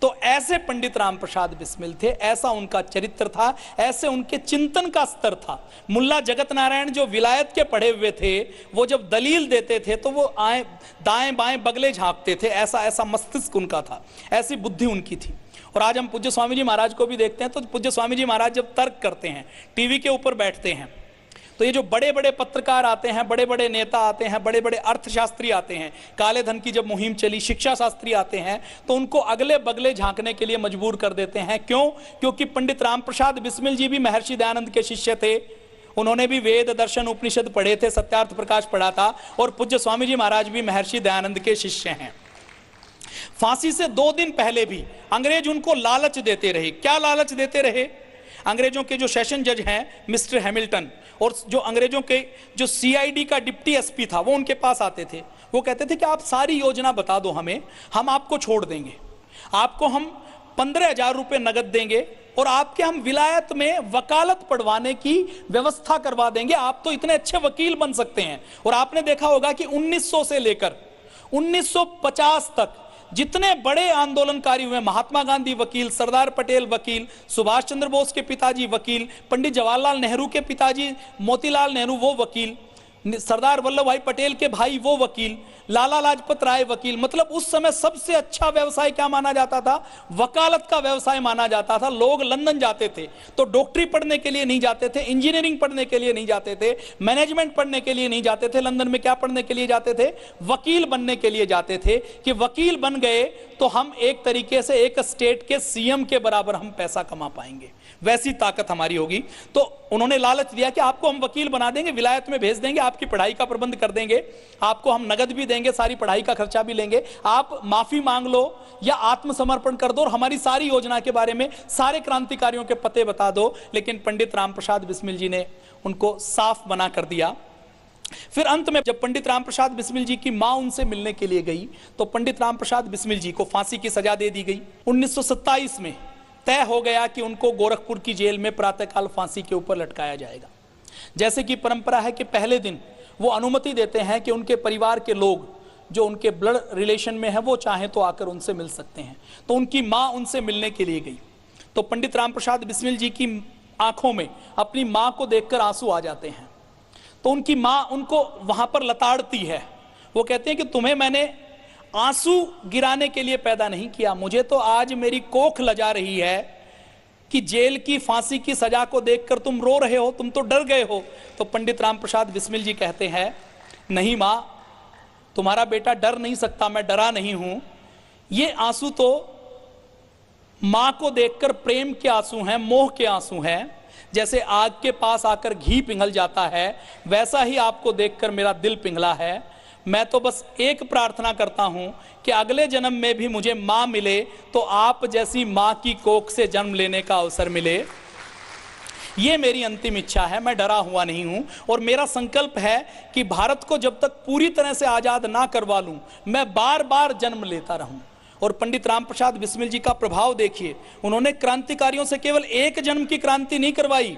Speaker 2: तो ऐसे पंडित राम प्रसाद बिस्मिल थे, ऐसा उनका चरित्र था, ऐसे उनके चिंतन का स्तर था। मुल्ला जगत नारायण जो विलायत के पढ़े हुए थे, वो जब दलील देते थे तो वो आए दाएं बाएं बगले झांकते थे, ऐसा ऐसा मस्तिष्क उनका था, ऐसी बुद्धि उनकी थी। और आज हम पूज्य स्वामी जी महाराज को भी देखते हैं, तो पूज्य स्वामी जी महाराज जब तर्क करते हैं, टीवी के ऊपर बैठते हैं, तो ये जो बड़े बड़े पत्रकार आते हैं, बड़े बड़े नेता आते हैं, बड़े बड़े अर्थशास्त्री आते हैं, काले धन की जब मुहिम चली, शिक्षा शास्त्री आते हैं, तो उनको अगले बगले झांकने के लिए मजबूर कर देते हैं। क्यों? क्योंकि पंडित राम प्रसाद बिस्मिल जी भी महर्षि दयानंद के शिष्य थे, उन्होंने भी वेद दर्शन उपनिषद पढ़े थे, सत्यार्थ प्रकाश पढ़ा था, और पूज्य स्वामी जी महाराज भी महर्षि दयानंद के शिष्य हैं। फांसी से 2 दिन पहले भी अंग्रेज उनको लालच देते रहे। क्या लालच देते रहे? अंग्रेजों के जो सेशन जज हैं मिस्टर हैमिल्टन, और जो अंग्रेजों के जो सीआईडी का डिप्टी एसपी था, वो उनके पास आते थे। वो कहते थे कि आप सारी योजना बता दो हमें, हम आपको छोड़ देंगे, आपको हम 15,000 रुपये नगद देंगे और आपके हम विलायत में वकालत पढ़वाने की व्यवस्था करवा देंगे, आप तो इतने अच्छे वकील बन सकते हैं। और आपने देखा होगा कि 1900 से लेकर 1950 तक जितने बड़े आंदोलनकारी हुए, महात्मा गांधी वकील, सरदार पटेल वकील, सुभाष चंद्र बोस के पिताजी वकील, पंडित जवाहरलाल नेहरू के पिताजी मोतीलाल नेहरू वो वकील, सरदार वल्लभ भाई पटेल के भाई वो वकील, लाला लाजपत राय वकील। मतलब उस समय सबसे अच्छा व्यवसाय क्या माना जाता था? वकालत का व्यवसाय माना जाता था। लोग लंदन जाते थे तो डॉक्टरी पढ़ने के लिए नहीं जाते थे, इंजीनियरिंग पढ़ने के लिए नहीं जाते थे, मैनेजमेंट पढ़ने के लिए नहीं जाते थे। लंदन में क्या पढ़ने के लिए जाते थे? वकील बनने के लिए जाते थे, कि वकील बन गए तो हम एक तरीके से एक स्टेट के सीएम के बराबर हम पैसा कमा पाएंगे, वैसी ताकत हमारी होगी। तो उन्होंने लालच दिया कि आपको हम वकील बना देंगे, विलायत में भेज देंगे, आपकी पढ़ाई का प्रबंध कर देंगे, आपको हम नगद भी देंगे, सारी पढ़ाई का खर्चा भी लेंगे, आप माफी मांग लो या आत्मसमर्पण कर दो और हमारी सारी योजना के बारे में सारे क्रांतिकारियों के पते बता दो। लेकिन पंडित राम प्रसाद बिस्मिल जी ने उनको साफ मना कर दिया। फिर अंत में जब पंडित राम प्रसाद बिस्मिल जी की मां उनसे मिलने के लिए गई, तो पंडित राम प्रसाद बिस्मिल जी को फांसी की सजा दे दी गई। 1927 में तय हो गया कि उनको गोरखपुर की जेल में प्रातःकाल फांसी के ऊपर लटकाया जाएगा। जैसे कि परंपरा है कि पहले दिन वो अनुमति देते हैं कि उनके परिवार के लोग जो उनके ब्लड रिलेशन में है वो चाहे तो आकर उनसे मिल सकते हैं। तो उनकी मां उनसे मिलने के लिए गई, तो पंडित राम प्रसाद बिस्मिल जी की आंखों में अपनी मां को देखकर आंसू आ जाते हैं। तो उनकी मां उनको वहां पर लताड़ती है। वो कहते हैं कि तुम्हें मैंने आंसू गिराने के लिए पैदा नहीं किया, मुझे तो आज मेरी कोख लजा रही है कि जेल की फांसी की सजा को देखकर तुम रो रहे हो, तुम तो डर गए हो। तो पंडित राम प्रसाद बिस्मिल जी कहते हैं, नहीं मां, तुम्हारा बेटा डर नहीं सकता, मैं डरा नहीं हूं। ये आंसू तो मां को देखकर प्रेम के आंसू हैं, मोह के आंसू हैं। जैसे आग के पास आकर घी पिघल जाता है, वैसा ही आपको देखकर मेरा दिल पिघला है। मैं तो बस एक प्रार्थना करता हूं कि अगले जन्म में भी मुझे मां मिले तो आप जैसी मां की कोख से जन्म लेने का अवसर मिले। ये मेरी अंतिम इच्छा है, मैं डरा हुआ नहीं हूं। और मेरा संकल्प है कि भारत को जब तक पूरी तरह से आजाद ना करवा लूं, मैं बार बार जन्म लेता रहूं। और पंडित राम प्रसाद बिस्मिल जी का प्रभाव देखिए, उन्होंने क्रांतिकारियों से केवल एक जन्म की क्रांति नहीं करवाई,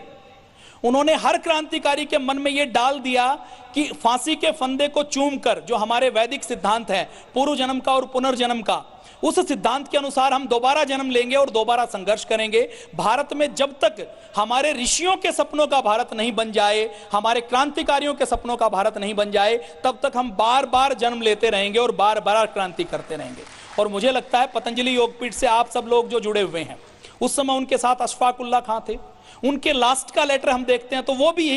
Speaker 2: उन्होंने हर क्रांतिकारी के मन में यह डाल दिया कि फांसी के फंदे को चूमकर, जो हमारे वैदिक सिद्धांत है पूर्व जन्म का और पुनर्जन्म का, उस सिद्धांत के अनुसार हम दोबारा जन्म लेंगे और दोबारा संघर्ष करेंगे। भारत में जब तक हमारे ऋषियों के सपनों का भारत नहीं बन जाए, हमारे क्रांतिकारियों के सपनों का भारत नहीं बन जाए, तब तक हम बार बार जन्म लेते रहेंगे और बार बार क्रांति करते रहेंगे। और मुझे लगता है पतंजलि योगपीठ से आप सब लोग जो जुड़े हुए हैं, उस समय उनके साथ अशफाक उल्लाह खां थे, उनके लास्ट का लेटर हम देखते हैं तो वो भी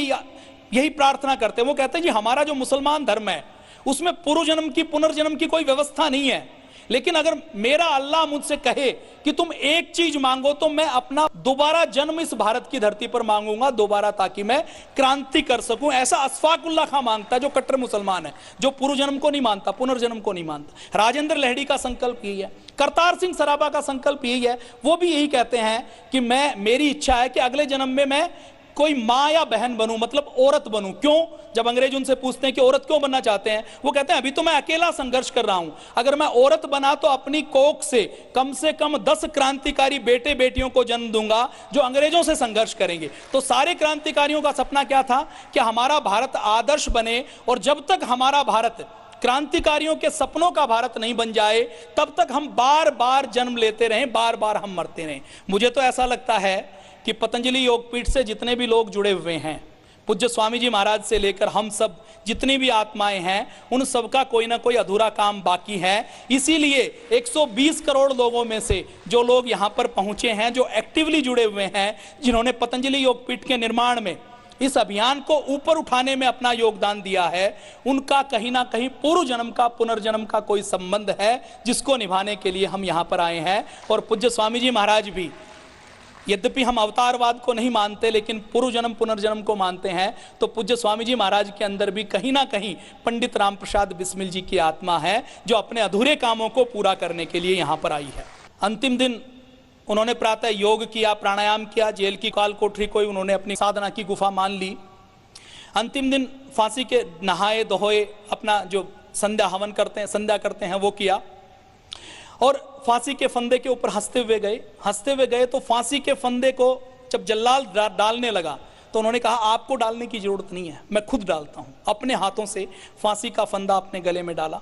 Speaker 2: यही प्रार्थना करते हैं। वो कहते हैं जी हमारा जो मुसलमान धर्म है उसमें पूर्व जन्म की पुनर्जन्म की कोई व्यवस्था नहीं है, लेकिन अगर मेरा अल्लाह मुझसे कहे कि तुम एक चीज मांगो तो मैं अपना दोबारा जन्म इस भारत की धरती पर मांगूंगा दोबारा, ताकि मैं क्रांति कर सकूं। ऐसा अशफाक उल्लाह खां मांगता है, जो कट्टर मुसलमान है, जो पूर्व जन्म को नहीं मानता, पुनर्जन्म को नहीं मानता। राजेंद्र लहड़ी का संकल्प यही है, करतार सिंह सराबा का संकल्प यही है, वो भी यही कहते हैं कि मेरी इच्छा है कि अगले जन्म में मैं कोई माँ या बहन बनूं, मतलब औरत बनूं। क्यों? जब अंग्रेज उनसे पूछते हैं कि औरत क्यों बनना चाहते हैं, वो कहते हैं अभी तो मैं अकेला संघर्ष कर रहा हूं, अगर मैं औरत बना तो अपनी कोख से कम 10 क्रांतिकारी बेटे बेटियों को जन्म दूंगा जो अंग्रेजों से संघर्ष करेंगे। तो सारे क्रांतिकारियों का सपना क्या था कि हमारा भारत आदर्श बने, और जब तक हमारा भारत क्रांतिकारियों के सपनों का भारत नहीं बन जाए तब तक हम बार बार जन्म लेते रहें, बार बार हम मरते रहें। मुझे तो ऐसा लगता है कि पतंजलि योगपीठ से जितने भी लोग जुड़े हुए हैं, पूज्य स्वामी जी महाराज से लेकर हम सब जितनी भी आत्माएं हैं, उन सबका कोई ना कोई अधूरा काम बाकी है। इसीलिए 120 करोड़ लोगों में से जो लोग यहाँ पर पहुंचे हैं, जो एक्टिवली जुड़े हुए हैं, जिन्होंने पतंजलि योगपीठ के निर्माण में, इस अभियान को ऊपर उठाने में अपना योगदान दिया है, उनका कहीं ना कहीं पूर्व जन्म का पुनर्जन्म का कोई संबंध है, जिसको निभाने के लिए हम यहाँ पर आए हैं। और पूज्य स्वामी जी महाराज भी, यद्यपि हम अवतारवाद को नहीं मानते लेकिन पूर्व जन्म पुनर्जन्म को मानते हैं, तो पूज्य स्वामी जी महाराज के अंदर भी कहीं ना कहीं पंडित राम प्रसाद बिस्मिल जी की आत्मा है, जो अपने अधूरे कामों को पूरा करने के लिए यहाँ पर आई है। अंतिम दिन उन्होंने प्रातः योग किया, प्राणायाम किया, जेल की काल कोठरी को उन्होंने अपनी साधना की गुफा मान ली। अंतिम दिन फांसी के नहाए धोए, अपना जो संध्या हवन करते हैं, संध्या करते हैं, वो किया, और फांसी के फंदे के ऊपर हंसते हुए गए। तो फांसी के फंदे को जब जल्लाल डालने लगा तो उन्होंने कहा आपको डालने की जरूरत नहीं है, मैं खुद डालता हूं। अपने हाथों से फांसी का फंदा अपने गले में डाला,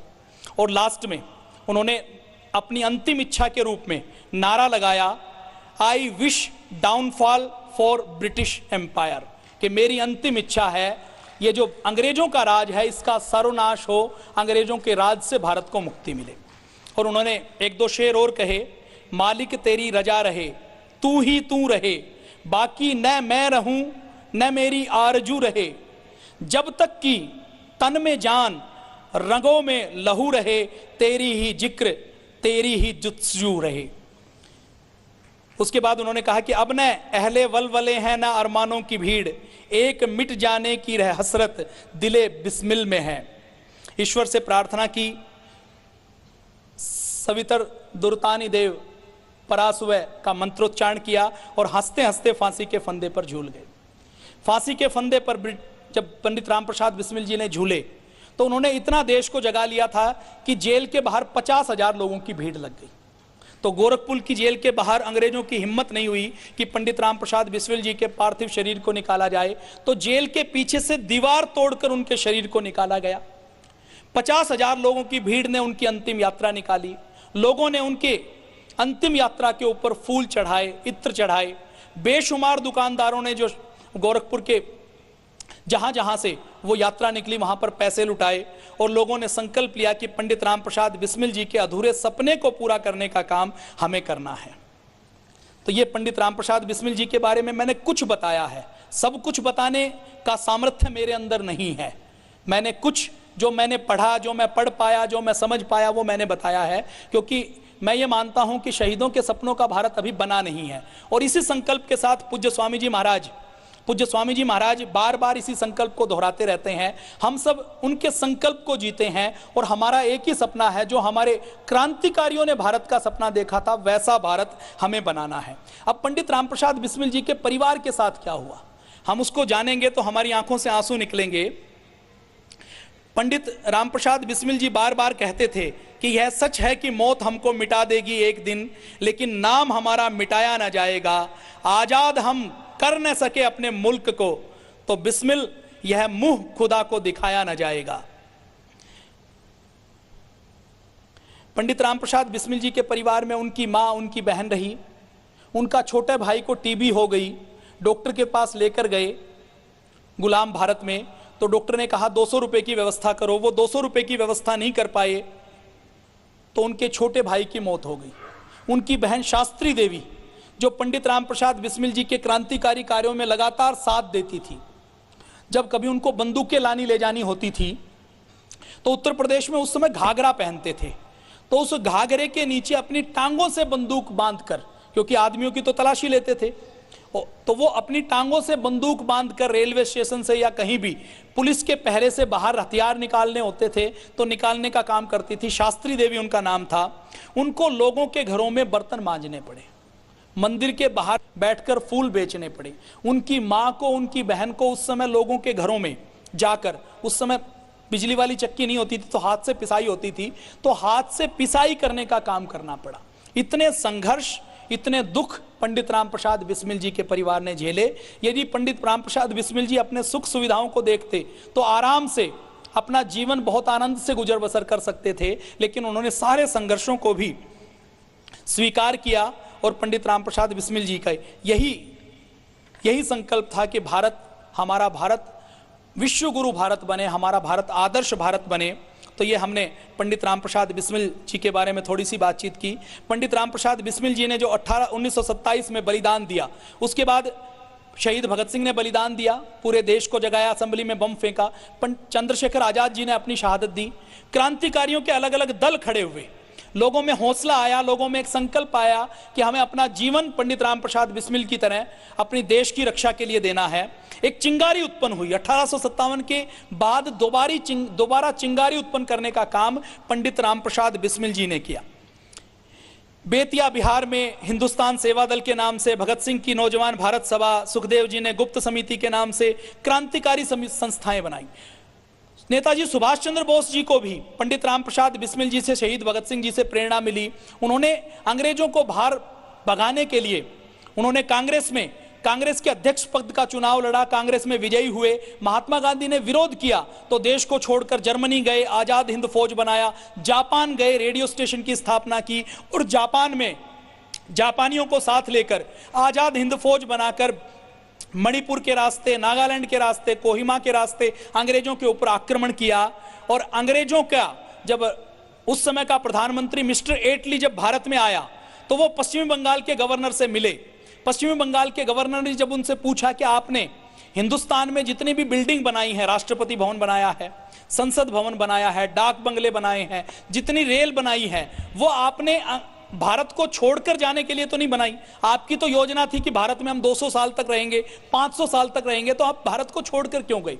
Speaker 2: और लास्ट में उन्होंने अपनी अंतिम इच्छा के रूप में नारा लगाया, I wish downfall for British empire, कि मेरी अंतिम इच्छा है ये जो अंग्रेजों का राज है इसका सर्वनाश हो, अंग्रेजों के राज से भारत को मुक्ति मिले। और उन्होंने एक दो शेर और कहे, मालिक तेरी रजा रहे, तू ही तू रहे, बाकी न मैं रहूं न मेरी आरजू रहे, जब तक कि तन में जान रंगों में लहू रहे, तेरी ही जिक्र तेरी ही जुत्सू रहे। उसके बाद उन्होंने कहा कि अब न अहले वलवले हैं न अरमानों की भीड़, एक मिट जाने की रह हसरत दिले बिस्मिल में है। ईश्वर से प्रार्थना की, सवितर दुर्तानी देव परासुवै का मंत्रोच्चारण किया, और हंसते हंसते फांसी के फंदे पर झूल गए। फांसी के फंदे पर जब पंडित राम प्रसाद बिस्मिल जी ने झूले तो उन्होंने इतना देश को जगा लिया था कि जेल के बाहर 50,000 लोगों की भीड़ लग गई। तो गोरखपुर की जेल के बाहर अंग्रेजों की हिम्मत नहीं हुई कि पंडित राम प्रसाद बिस्मिल जी के पार्थिव शरीर को निकाला जाए, तो जेल के पीछे से दीवार तोड़कर उनके शरीर को निकाला गया। 50,000 लोगों की भीड़ ने उनकी अंतिम यात्रा निकाली। लोगों ने उनके अंतिम यात्रा के ऊपर फूल चढ़ाए, इत्र चढ़ाए। बेशुमार दुकानदारों ने जो गोरखपुर के जहां जहां से वो यात्रा निकली वहां पर पैसे लुटाए, और लोगों ने संकल्प लिया कि पंडित राम प्रसाद बिस्मिल जी के अधूरे सपने को पूरा करने का काम हमें करना है। तो ये पंडित राम प्रसाद बिस्मिल जी के बारे में मैंने कुछ बताया है, सब कुछ बताने का सामर्थ्य मेरे अंदर नहीं है। मैंने कुछ जो मैंने पढ़ा, जो मैं पढ़ पाया, जो मैं समझ पाया, वो मैंने बताया है, क्योंकि मैं ये मानता हूं कि शहीदों के सपनों का भारत अभी बना नहीं है। और इसी संकल्प के साथ पूज्य स्वामी जी महाराज बार बार इसी संकल्प को दोहराते रहते हैं। हम सब उनके संकल्प को जीते हैं, और हमारा एक ही सपना है, जो हमारे क्रांतिकारियों ने भारत का सपना देखा था, वैसा भारत हमें बनाना है। अब पंडित राम प्रसाद बिस्मिल जी के परिवार के साथ क्या हुआ, हम उसको जानेंगे तो हमारी आंखों से आंसू निकलेंगे। पंडित राम प्रसाद बिस्मिल जी बार बार कहते थे कि यह सच है कि मौत हमको मिटा देगी एक दिन, लेकिन नाम हमारा मिटाया ना जाएगा। आजाद हम कर न सके अपने मुल्क को, तो बिस्मिल यह मुंह खुदा को दिखाया ना जाएगा। पंडित राम प्रसाद बिस्मिल जी के परिवार में उनकी मां, उनकी बहन रही। उनका छोटे भाई को टीबी हो गई, डॉक्टर के पास लेकर गए गुलाम भारत में, तो डॉक्टर ने कहा 200 रुपए की व्यवस्था करो। वो 200 रुपए की व्यवस्था नहीं कर पाए, तो उनके छोटे भाई की मौत हो गई। उनकी बहन शास्त्री देवी, जो पंडित राम प्रसाद बिस्मिल जी के क्रांतिकारी कार्यों में लगातार साथ देती थी, जब कभी उनको बंदूकें लानी ले जानी होती थी तो उत्तर प्रदेश में उस समय घाघरा पहनते थे, तो उस घाघरे के नीचे अपनी टांगों से बंदूक बांधकर, क्योंकि आदमियों की तो तलाशी लेते थे, तो वो अपनी टांगों से बंदूक बांधकर रेलवे स्टेशन से या कहीं भी पुलिस के पहरे से बाहर हथियार निकालने होते थे तो निकालने का काम करती थी। शास्त्री देवी उनका नाम था। उनको लोगों के घरों में बर्तन मांजने पड़े, मंदिर के बाहर बैठकर फूल बेचने पड़े। उनकी माँ को, उनकी बहन को उस समय लोगों के घरों में जाकर, उस समय बिजली वाली चक्की नहीं होती थी तो हाथ से पिसाई होती थी, तो हाथ से पिसाई करने का काम करना पड़ा। इतने संघर्ष, इतने दुख पंडित राम प्रसाद बिस्मिल जी के परिवार ने झेले। यदि पंडित राम प्रसाद बिस्मिल जी अपने सुख सुविधाओं को देखते तो आराम से अपना जीवन बहुत आनंद से गुजर बसर कर सकते थे, लेकिन उन्होंने सारे संघर्षों को भी स्वीकार किया। और पंडित राम प्रसाद बिस्मिल जी का यही संकल्प था कि भारत, हमारा भारत विश्व गुरु भारत बने, हमारा भारत आदर्श भारत बने। तो ये हमने पंडित राम प्रसाद बिस्मिल जी के बारे में थोड़ी सी बातचीत की। पंडित राम प्रसाद बिस्मिल जी ने जो 1927 में बलिदान दिया, उसके बाद शहीद भगत सिंह ने बलिदान दिया, पूरे देश को जगाया, असेंबली में बम फेंका। चंद्रशेखर आजाद जी ने अपनी शहादत दी। क्रांतिकारियों के अलग अलग दल खड़े हुए, लोगों में हौसला आया, लोगों में एक संकल्प आया कि हमें अपना जीवन पंडित राम प्रसाद बिस्मिल की तरह अपनी देश की रक्षा के लिए देना है। एक चिंगारी उत्पन्न हुई। 1857 के बाद दोबारा चिंगारी उत्पन्न करने का काम पंडित राम प्रसाद बिस्मिल जी ने किया। बेतिया बिहार में हिंदुस्तान सेवा दल के नाम से, भगत सिंह की नौजवान भारत सभा, सुखदेव जी ने गुप्त समिति के नाम से क्रांतिकारी संस्थाएं बनाई। नेताजी सुभाष चंद्र बोस जी को भी पंडित राम प्रसाद बिस्मिल जी से, शहीद भगत सिंह जी से प्रेरणा मिली। उन्होंने अंग्रेजों को बाहर भगाने के लिए उन्होंने कांग्रेस के अध्यक्ष पद का चुनाव लड़ा, कांग्रेस में विजयी हुए। महात्मा गांधी ने विरोध किया तो देश को छोड़कर जर्मनी गए, आजाद हिंद फौज बनाया, जापान गए, रेडियो स्टेशन की स्थापना की और जापान में जापानियों को साथ लेकर आजाद हिंद फौज बनाकर मणिपुर के रास्ते, नागालैंड के रास्ते, कोहिमा के रास्ते अंग्रेजों के ऊपर आक्रमण किया। और अंग्रेजों का जब उस समय का प्रधानमंत्री मिस्टर एटली जब भारत में आया तो वो पश्चिमी बंगाल के गवर्नर से मिले। पश्चिमी बंगाल के गवर्नर ने जब उनसे पूछा कि आपने हिंदुस्तान में जितनी भी बिल्डिंग बनाई है, राष्ट्रपति भवन बनाया है, संसद भवन बनाया है, डाक बंगले बनाए हैं, जितनी रेल बनाई है, वो आपने भारत को छोड़कर जाने के लिए तो नहीं बनाई। आपकी तो योजना थी कि भारत में हम 200 साल तक रहेंगे, 500 साल तक रहेंगे, तो आप भारत को छोड़कर क्यों गए?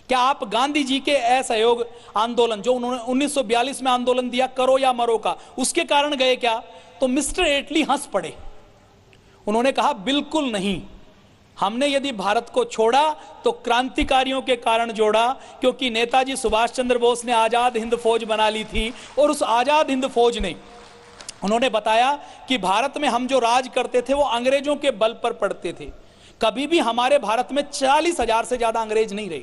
Speaker 2: क्या आप गांधी जी के असहयोग आंदोलन जो उन्होंने 1942 में आंदोलन दिया, करो या मरो का, उसके कारण गए क्या? तो मिस्टर एटली हंस पड़े। उन्होंने कहा बिल्कुल नहीं, हमने यदि भारत को छोड़ा तो क्रांतिकारियों के कारण जोड़ा, क्योंकि नेताजी सुभाष चंद्र बोस ने आजाद हिंद फौज बना ली थी और उस आजाद हिंद फौज ने, उन्होंने बताया कि भारत में हम जो राज करते थे वो अंग्रेजों के बल पर पड़ते थे। कभी भी हमारे भारत में 40,000 से ज्यादा अंग्रेज नहीं रहे।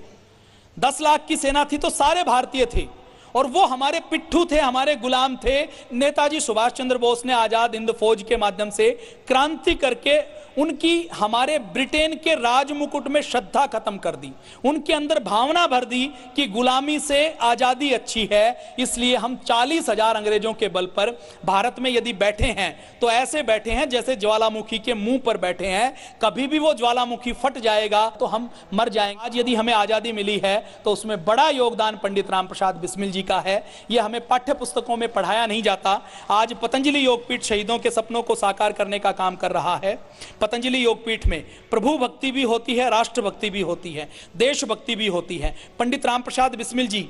Speaker 2: 10 लाख की सेना थी तो सारे भारतीय थे और वो हमारे पिट्ठू थे, हमारे गुलाम थे। नेताजी सुभाष चंद्र बोस ने आजाद हिंद फौज के माध्यम से क्रांति करके उनकी हमारे ब्रिटेन के राज मुकुट में श्रद्धा खत्म कर दी, उनके अंदर भावना भर दी कि गुलामी से आजादी अच्छी है। इसलिए हम 40,000 अंग्रेजों के बल पर भारत में यदि बैठे हैं तो ऐसे बैठे हैं जैसे ज्वालामुखी के मुंह पर बैठे हैं। कभी भी वो ज्वालामुखी फट जाएगा तो हम मर जाएंगे। आज यदि हमें आजादी मिली है तो उसमें बड़ा योगदान पंडित राम प्रसाद बिस्मिल जी का है। यह हमें पाठ्य पुस्तकों में पढ़ाया नहीं जाता। आज पतंजलि योगपीठ शहीदों के सपनों को साकार करने का काम कर रहा है। पतंजलि योगपीठ में प्रभु भक्ति भी होती है, राष्ट्र भक्ति भी होती है, देशभक्ति भी होती है। पंडित राम प्रसाद बिस्मिल जी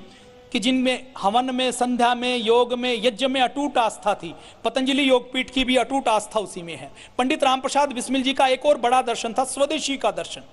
Speaker 2: कि जिनमें हवन में, संध्या में, योग में, यज्ञ में अटूट आस्था थी, पतंजलि योगपीठ की भी अटूट आस्था उसी में है। पंडित राम प्रसाद बिस्मिल जी का एक और बड़ा दर्शन था स्वदेशी का दर्शन।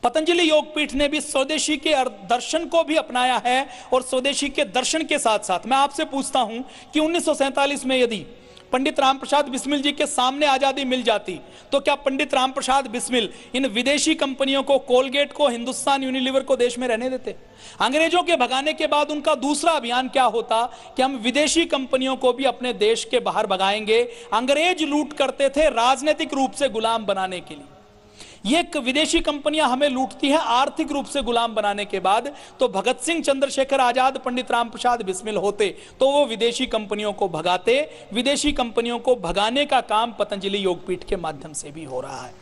Speaker 2: पतंजलि योगपीठ ने भी स्वदेशी के दर्शन को भी अपनाया है और स्वदेशी के दर्शन के साथ साथ मैं आपसे पूछता हूं कि 1947 में यदि पंडित राम प्रसाद बिस्मिल जी के सामने आजादी मिल जाती तो क्या पंडित राम प्रसाद बिस्मिल इन विदेशी कंपनियों को, कोलगेट को, हिंदुस्तान यूनिलीवर को देश में रहने देते? अंग्रेजों के भगाने के बाद उनका दूसरा अभियान क्या होता कि हम विदेशी कंपनियों को भी अपने देश के बाहर भगाएंगे। अंग्रेज लूट करते थे राजनीतिक रूप से गुलाम बनाने के लिए। ये विदेशी कंपनियां हमें लूटती हैं आर्थिक रूप से गुलाम बनाने के बाद। तो भगत सिंह, चंद्रशेखर आजाद, पंडित राम प्रसाद बिस्मिल होते तो वो विदेशी कंपनियों को भगाते। विदेशी कंपनियों को भगाने का काम पतंजलि योगपीठ के माध्यम से भी हो रहा है।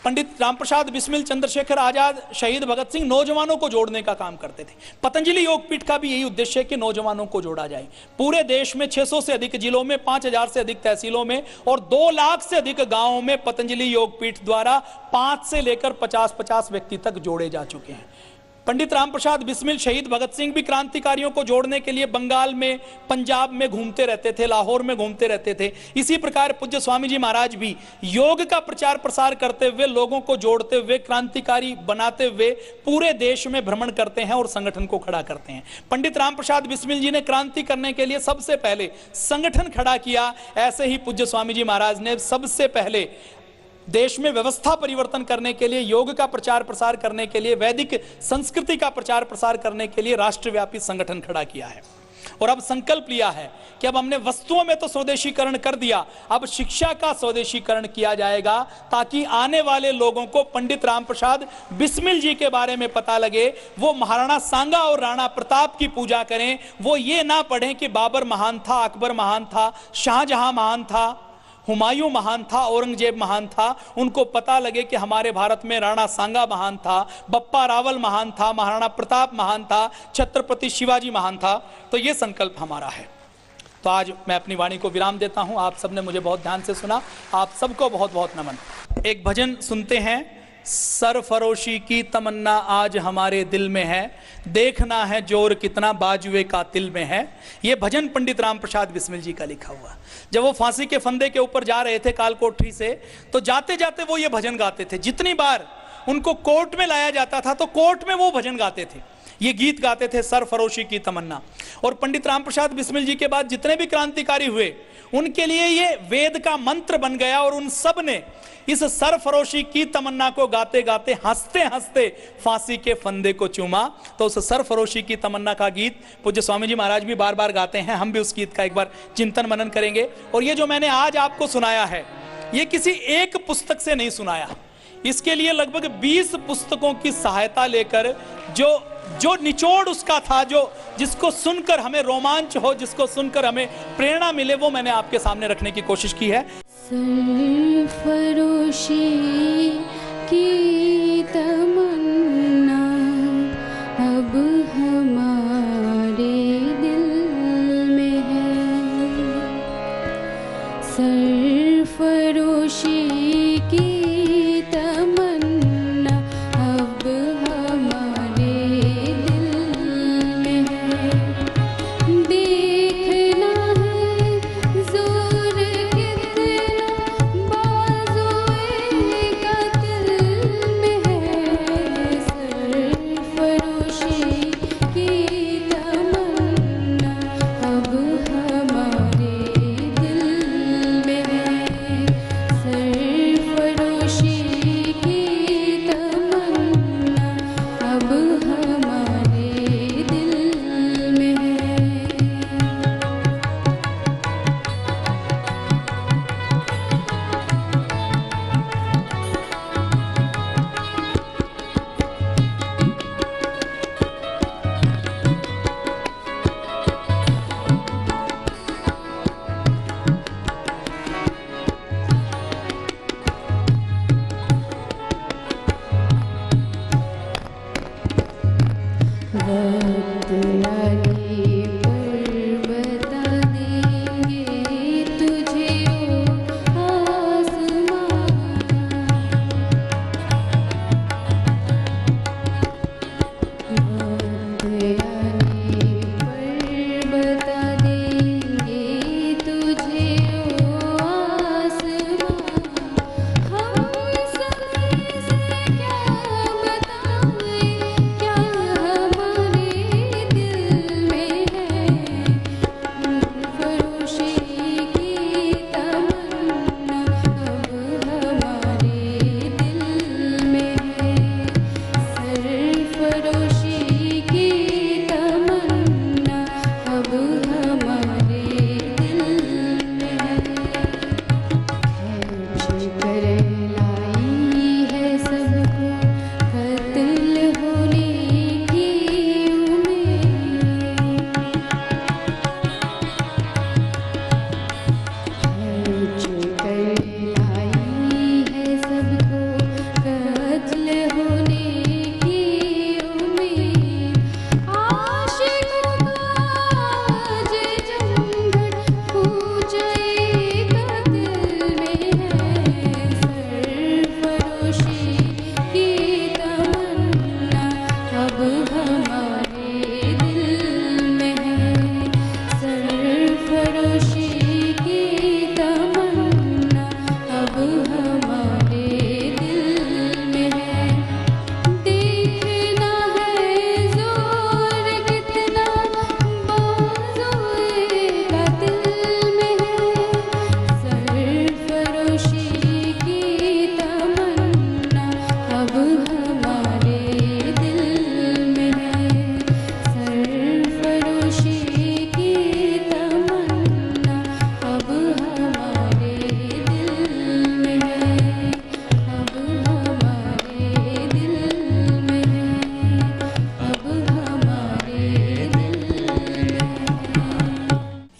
Speaker 2: पंडित राम प्रसाद बिस्मिल, चंद्रशेखर आजाद, शहीद भगत सिंह नौजवानों को जोड़ने का काम करते थे। पतंजलि योगपीठ का भी यही उद्देश्य है कि नौजवानों को जोड़ा जाए। पूरे देश में 600 से अधिक जिलों में, 5,000 से अधिक तहसीलों में और 2 लाख से अधिक गांवों में पतंजलि योगपीठ द्वारा 5 से लेकर 50-50 व्यक्ति तक जोड़े जा चुके हैं। पंडित राम प्रसाद बिस्मिल शहीद भगत सिंह भी क्रांतिकारियों को जोड़ने के लिए बंगाल में, पंजाब में घूमते रहते थे, लाहौर में घूमते रहते थे। इसी प्रकार पूज्य स्वामी जी महाराज भी योग का प्रचार प्रसार करते हुए, लोगों को जोड़ते हुए, क्रांतिकारी बनाते हुए पूरे देश में भ्रमण करते हैं और संगठन को खड़ा करते हैं। पंडित राम प्रसाद बिस्मिल जी ने क्रांति करने के लिए सबसे पहले संगठन खड़ा किया। ऐसे ही पूज्य स्वामी जी महाराज ने सबसे पहले देश में व्यवस्था परिवर्तन करने के लिए, योग का प्रचार प्रसार करने के लिए, वैदिक संस्कृति का प्रचार प्रसार करने के लिए राष्ट्रव्यापी संगठन खड़ा किया है। और अब संकल्प लिया है कि अब हमने वस्तुओं में तो स्वदेशीकरण कर दिया, अब शिक्षा का स्वदेशीकरण किया जाएगा, ताकि आने वाले लोगों को पंडित राम प्रसाद बिस्मिल जी के बारे में पता लगे, वो महाराणा सांगा और राणा प्रताप की पूजा करें, वो ये ना पढ़ें कि बाबर महान था, अकबर महान था, शाहजहां महान था, हुमायूं महान था, औरंगजेब महान था। उनको पता लगे कि हमारे भारत में राणा सांगा महान था, बप्पा रावल महान था, महाराणा प्रताप महान था, छत्रपति शिवाजी महान था। तो ये संकल्प हमारा है। तो आज मैं अपनी वाणी को विराम देता हूं। आप सबने मुझे बहुत ध्यान से सुना, आप सबको बहुत बहुत नमन। एक भजन सुनते हैं, सरफरोशी की तमन्ना आज हमारे दिल में है, देखना है जोर कितना बाजुए का तिल में है। यह भजन पंडित राम प्रसाद बिस्मिल जी का लिखा हुआ। जब वो फांसी के फंदे के ऊपर जा रहे थे कालकोठरी से, तो जाते जाते वो ये भजन गाते थे। जितनी बार उनको कोर्ट में लाया जाता था तो कोर्ट में वो भजन गाते थे, ये गीत गाते थे, सरफरोशी की तमन्ना। और पंडित राम प्रसाद बिस्मिल जी के बाद जितने भी क्रांतिकारी हुए, उनके लिए ये वेद का मंत्र बन गया। और उन सब ने इस सरफरोशी की तमन्ना को गाते गाते, हंसते हंसते फांसी के फंदे को चूमा। तो उस सरफरोशी की तमन्ना का गीत पूज्य स्वामी जी महाराज भी बार बार गाते हैं। हम भी उस गीत का एक बार चिंतन मनन करेंगे। और ये जो मैंने आज आपको सुनाया है, ये किसी एक पुस्तक से नहीं सुनाया, इसके लिए लगभग 20 पुस्तकों की सहायता लेकर जो निचोड़ उसका था, जिसको सुनकर हमें रोमांच हो, जिसको सुनकर हमें प्रेरणा मिले, वो मैंने आपके सामने रखने की कोशिश की है।
Speaker 3: सरफरोशी की तमन्ना अब हमारे दिल में है, सरफरोशी की तमन्ना अब हमारे दिल में है। देखना है जोर कितना बाजुए का दिल में है, सरफरोशी की तमन्ना अब हमारे दिल में है, सरफरोशी की तमन्ना अब हमारे दिल में है।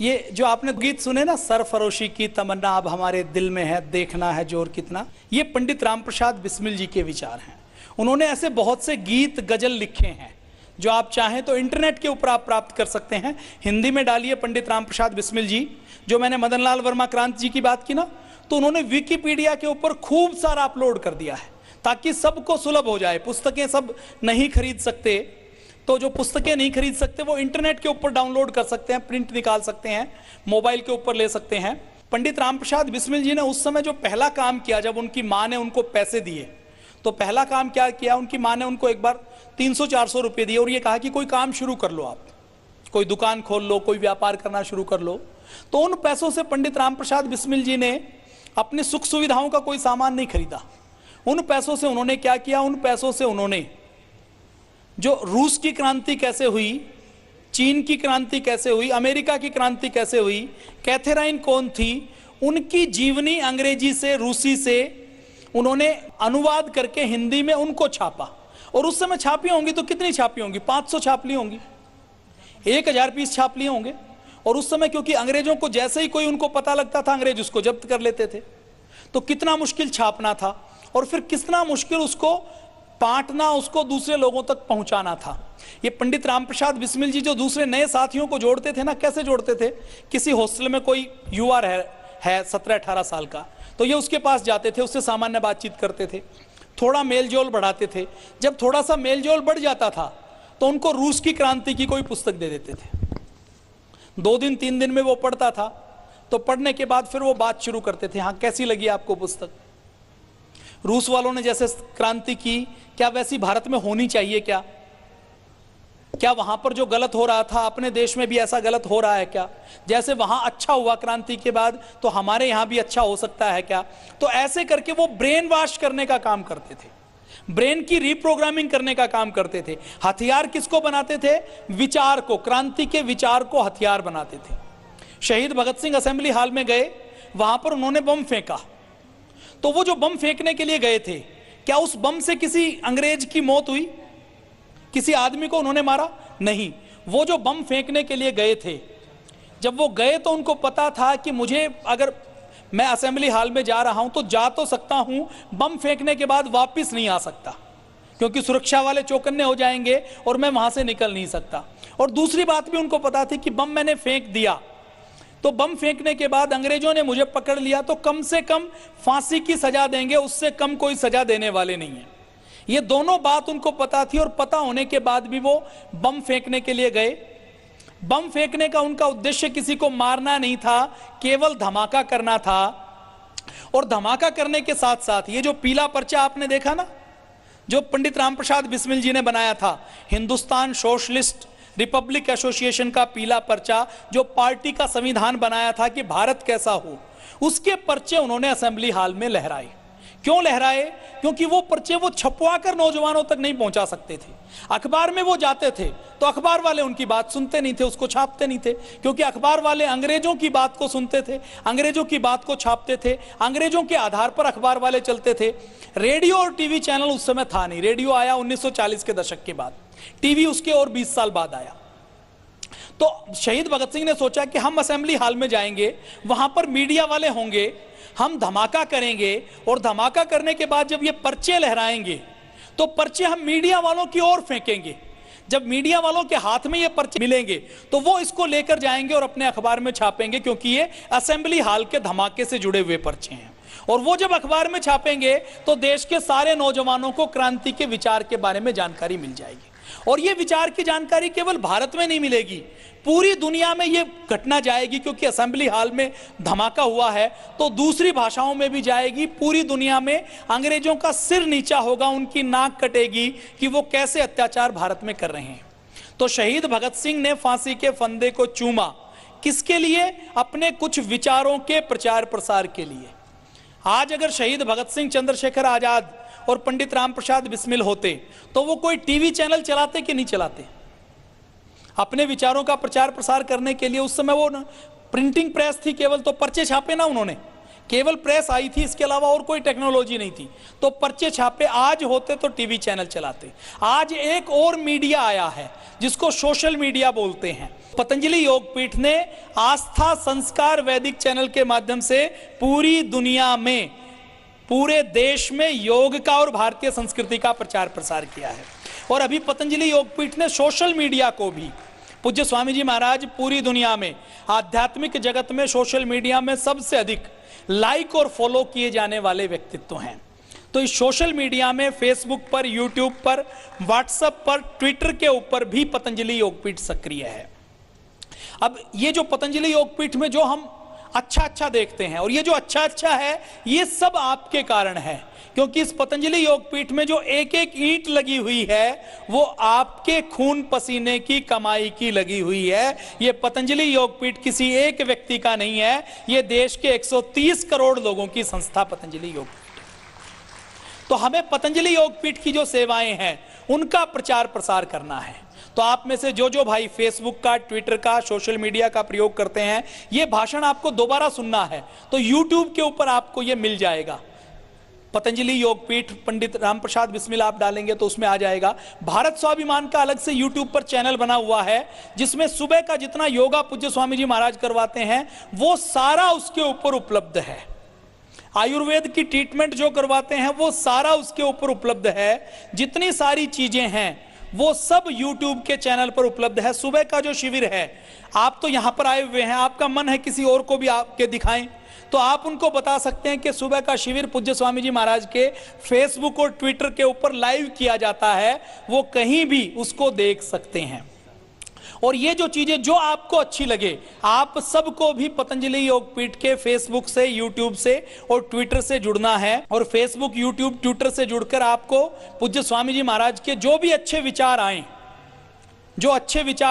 Speaker 2: ये जो आपने गीत सुने ना, सरफरोशी की तमन्ना अब हमारे दिल में है, देखना है जोर कितना, ये पंडित रामप्रसाद बिस्मिल जी के विचार हैं। उन्होंने ऐसे बहुत से गीत गजल लिखे हैं जो आप चाहें तो इंटरनेट के ऊपर आप प्राप्त कर सकते हैं। हिंदी में डालिए पंडित रामप्रसाद बिस्मिल जी। जो मैंने मदन लाल वर्मा क्रांति जी की बात की ना, तो उन्होंने विकिपीडिया के ऊपर खूब सारा अपलोड कर दिया है ताकि सबको सुलभ हो जाए। पुस्तकें सब नहीं खरीद सकते, तो जो पुस्तकें नहीं खरीद सकते वो इंटरनेट के ऊपर डाउनलोड कर सकते हैं, प्रिंट निकाल सकते हैं, मोबाइल के ऊपर ले सकते हैं। पंडित रामप्रसाद बिस्मिल जी ने उस समय जो पहला काम किया, जब उनकी माँ ने उनको पैसे दिए, तो पहला काम क्या किया, उनकी माँ ने उनको एक बार 300-400 रुपये दिए और ये कहा कि कोई काम शुरू कर लो, आप कोई दुकान खोल लो, कोई व्यापार करना शुरू कर लो। तो उन पैसों से पंडित रामप्रसाद बिस्मिल जी ने अपनी सुख सुविधाओं का कोई सामान नहीं खरीदा। उन पैसों से उन्होंने क्या किया, उन पैसों से उन्होंने जो रूस की क्रांति कैसे हुई, चीन की क्रांति कैसे हुई, अमेरिका की क्रांति कैसे हुई, कैथेराइन कौन थी, उनकी जीवनी अंग्रेजी से रूसी से उन्होंने अनुवाद करके हिंदी में उनको छापा। और उस समय छापी होंगी तो कितनी छापी होंगी, 500 छाप ली होंगी, 1000 पीस छाप लिए होंगे। और उस समय क्योंकि अंग्रेजों को जैसे ही कोई उनको पता लगता था, अंग्रेज उसको जब्त कर लेते थे, तो कितना मुश्किल छापना था और फिर कितना मुश्किल उसको बांटना, उसको दूसरे लोगों तक पहुंचाना था। ये पंडित रामप्रसाद बिस्मिल जी जो दूसरे नए साथियों को जोड़ते थे ना, कैसे जोड़ते थे, किसी हॉस्टल में कोई युवा है 17-18 साल का, तो ये उसके पास जाते थे, उससे सामान्य बातचीत करते थे, थोड़ा मेलजोल बढ़ाते थे। जब थोड़ा सा मेलजोल बढ़ जाता था तो उनको रूस की क्रांति की कोई पुस्तक दे देते थे। 2 दिन 3 दिन में वो पढ़ता था, तो पढ़ने के बाद फिर वो बात शुरू करते थे, हाँ कैसी लगी आपको पुस्तक, रूस वालों ने जैसे क्रांति की, क्या वैसी भारत में होनी चाहिए, क्या वहां पर जो गलत हो रहा था अपने देश में भी ऐसा गलत हो रहा है क्या, जैसे वहां अच्छा हुआ क्रांति के बाद तो हमारे यहां भी अच्छा हो सकता है क्या। तो ऐसे करके वो ब्रेन वॉश करने का काम करते थे, ब्रेन की रीप्रोग्रामिंग करने का काम करते थे। हथियार किसको बनाते थे, विचार को, क्रांति के विचार को हथियार बनाते थे। शहीद भगत सिंह असेंबली हॉल में गए, वहां पर उन्होंने बम फेंका, तो वो जो बम फेंकने के लिए गए थे, क्या उस बम से किसी अंग्रेज की मौत हुई, किसी आदमी को उन्होंने मारा, नहीं। वो जो बम फेंकने के लिए गए थे, जब वो गए तो उनको पता था कि मुझे अगर मैं असेंबली हॉल में जा रहा हूं तो जा तो सकता हूं, बम फेंकने के बाद वापस नहीं आ सकता क्योंकि सुरक्षा वाले चौकन्ने हो जाएंगे और मैं वहां से निकल नहीं सकता। और दूसरी बात भी उनको पता थी कि बम मैंने फेंक दिया तो बम फेंकने के बाद अंग्रेजों ने मुझे पकड़ लिया तो कम से कम फांसी की सजा देंगे, उससे कम कोई सजा देने वाले नहीं है। ये दोनों बात उनको पता थी और पता होने के बाद भी वो बम फेंकने के लिए गए। बम फेंकने का उनका उद्देश्य किसी को मारना नहीं था, केवल धमाका करना था। और धमाका करने के साथ साथ ये जो पीला पर्चा आपने देखा ना, जो पंडित रामप्रसाद बिस्मिल जी ने बनाया था, हिंदुस्तान सोशलिस्ट रिपब्लिक एसोसिएशन का पीला पर्चा, जो पार्टी का संविधान बनाया था कि भारत कैसा हो, उसके पर्चे उन्होंने असेंबली हॉल में लहराए। क्यों लहराए, क्योंकि वो पर्चे वो छपवा कर नौजवानों तक नहीं पहुंचा सकते थे। अखबार में वो जाते थे तो अखबार वाले उनकी बात सुनते नहीं थे, उसको छापते नहीं थे, क्योंकि अखबार वाले अंग्रेजों की बात को सुनते थे, अंग्रेजों की बात को छापते थे, अंग्रेजों के आधार पर अखबार वाले चलते थे। रेडियो और टीवी चैनल उस समय था नहीं, रेडियो आया 1940 के दशक के बाद, टीवी उसके और 20 साल बाद आया। तो शहीद भगत सिंह ने सोचा कि हम असेंबली हॉल में जाएंगे, वहां पर मीडिया वाले होंगे, हम धमाका करेंगे और धमाका करने के बाद जब ये पर्चे लहराएंगे तो पर्चे हम मीडिया वालों की ओर फेंकेंगे। जब मीडिया वालों के हाथ में ये पर्चे मिलेंगे तो वो इसको लेकर जाएंगे और अपने अखबार में छापेंगे, क्योंकि ये असेंबली हॉल के धमाके से जुड़े हुए पर्चे हैं। और वो जब अखबार में छापेंगे तो देश के सारे नौजवानों को क्रांति के विचार के बारे में जानकारी मिल जाएगी। और ये विचार की जानकारी केवल भारत में नहीं मिलेगी, पूरी दुनिया में ये घटना जाएगी, क्योंकि असेंबली हॉल में धमाका हुआ है तो दूसरी भाषाओं में भी जाएगी। पूरी दुनिया में अंग्रेजों का सिर नीचा होगा, उनकी नाक कटेगी कि वो कैसे अत्याचार भारत में कर रहे हैं। तो शहीद भगत सिंह ने फांसी के फंदे को चूमा, किसके लिए, अपने कुछ विचारों के प्रचार प्रसार के लिए। आज अगर शहीद भगत सिंह, चंद्रशेखर आजाद और पंडित रामप्रसाद बिस्मिल होते तो वो कोई टीवी चैनल चलाते कि नहीं चलाते अपने विचारों का प्रचार प्रसार करने के लिए। उस समय वो प्रिंटिंग प्रेस थी केवल, तो पर्चे छापे ना उन्होंने, केवल प्रेस आई थी, इसके अलावा और कोई टेक्नोलॉजी नहीं थी। तो पर्चे छापे, आज होते तो टीवी चैनल चलाते। आज एक और मीडिया आया है जिसको सोशल मीडिया बोलते हैं। पतंजलि योगपीठ ने आस्था संस्कार वैदिक चैनल के माध्यम से पूरी दुनिया में, पूरे देश में योग का और भारतीय संस्कृति का प्रचार प्रसार किया है। और अभी पतंजलि योगपीठ ने सोशल मीडिया को भी, पूज्य स्वामी जी महाराज पूरी दुनिया में आध्यात्मिक जगत में सोशल मीडिया में सबसे अधिक लाइक और फॉलो किए जाने वाले व्यक्तित्व हैं। तो इस सोशल मीडिया में फेसबुक पर, यूट्यूब पर, व्हाट्सएप पर, ट्विटर के ऊपर भी पतंजलि योगपीठ सक्रिय है। अब ये जो पतंजलि योगपीठ में जो हम अच्छा देखते हैं, और ये जो अच्छा है, ये सब आपके कारण है, क्योंकि इस पतंजलि योगपीठ में जो एक एक ईंट लगी हुई है वो आपके खून पसीने की कमाई की लगी हुई है। ये पतंजलि योगपीठ किसी एक व्यक्ति का नहीं है, ये देश के 130 करोड़ लोगों की संस्था पतंजलि योगपीठ। तो हमें पतंजलि योगपीठ की जो सेवाएं हैं उनका प्रचार प्रसार करना है। तो आप में से जो भाई फेसबुक का, ट्विटर का, सोशल मीडिया का प्रयोग करते हैं, ये भाषण आपको दोबारा सुनना है तो यूट्यूब के ऊपर आपको ये मिल जाएगा। पतंजलि योगपीठ पंडित रामप्रसाद बिस्मिल आप डालेंगे तो उसमें आ जाएगा। भारत स्वाभिमान का अलग से यूट्यूब पर चैनल बना हुआ है जिसमें सुबह का जितना योगा पूज्य स्वामी जी महाराज करवाते हैं वो सारा उसके ऊपर उपलब्ध है। आयुर्वेद की ट्रीटमेंट जो करवाते हैं वो सारा उसके ऊपर उपलब्ध है। जितनी सारी चीजें हैं वो सब YouTube के चैनल पर उपलब्ध है। सुबह का जो शिविर है, आप तो यहां पर आए हुए हैं, आपका मन है किसी और को भी आपके दिखाएं तो आप उनको बता सकते हैं कि सुबह का शिविर पूज्य स्वामी जी महाराज के फेसबुक और ट्विटर के ऊपर लाइव किया जाता है, वो कहीं भी उसको देख सकते हैं। और ये जो चीजें जो आपको अच्छी लगे, आप सबको भी पतंजलि योगपीठ के फेसबुक से, यूट्यूब से और ट्विटर से जुड़ना है। और फेसबुक, यूट्यूब, ट्विटर से जुड़कर आपको पूज्य स्वामी जी महाराज के जो भी अच्छे विचार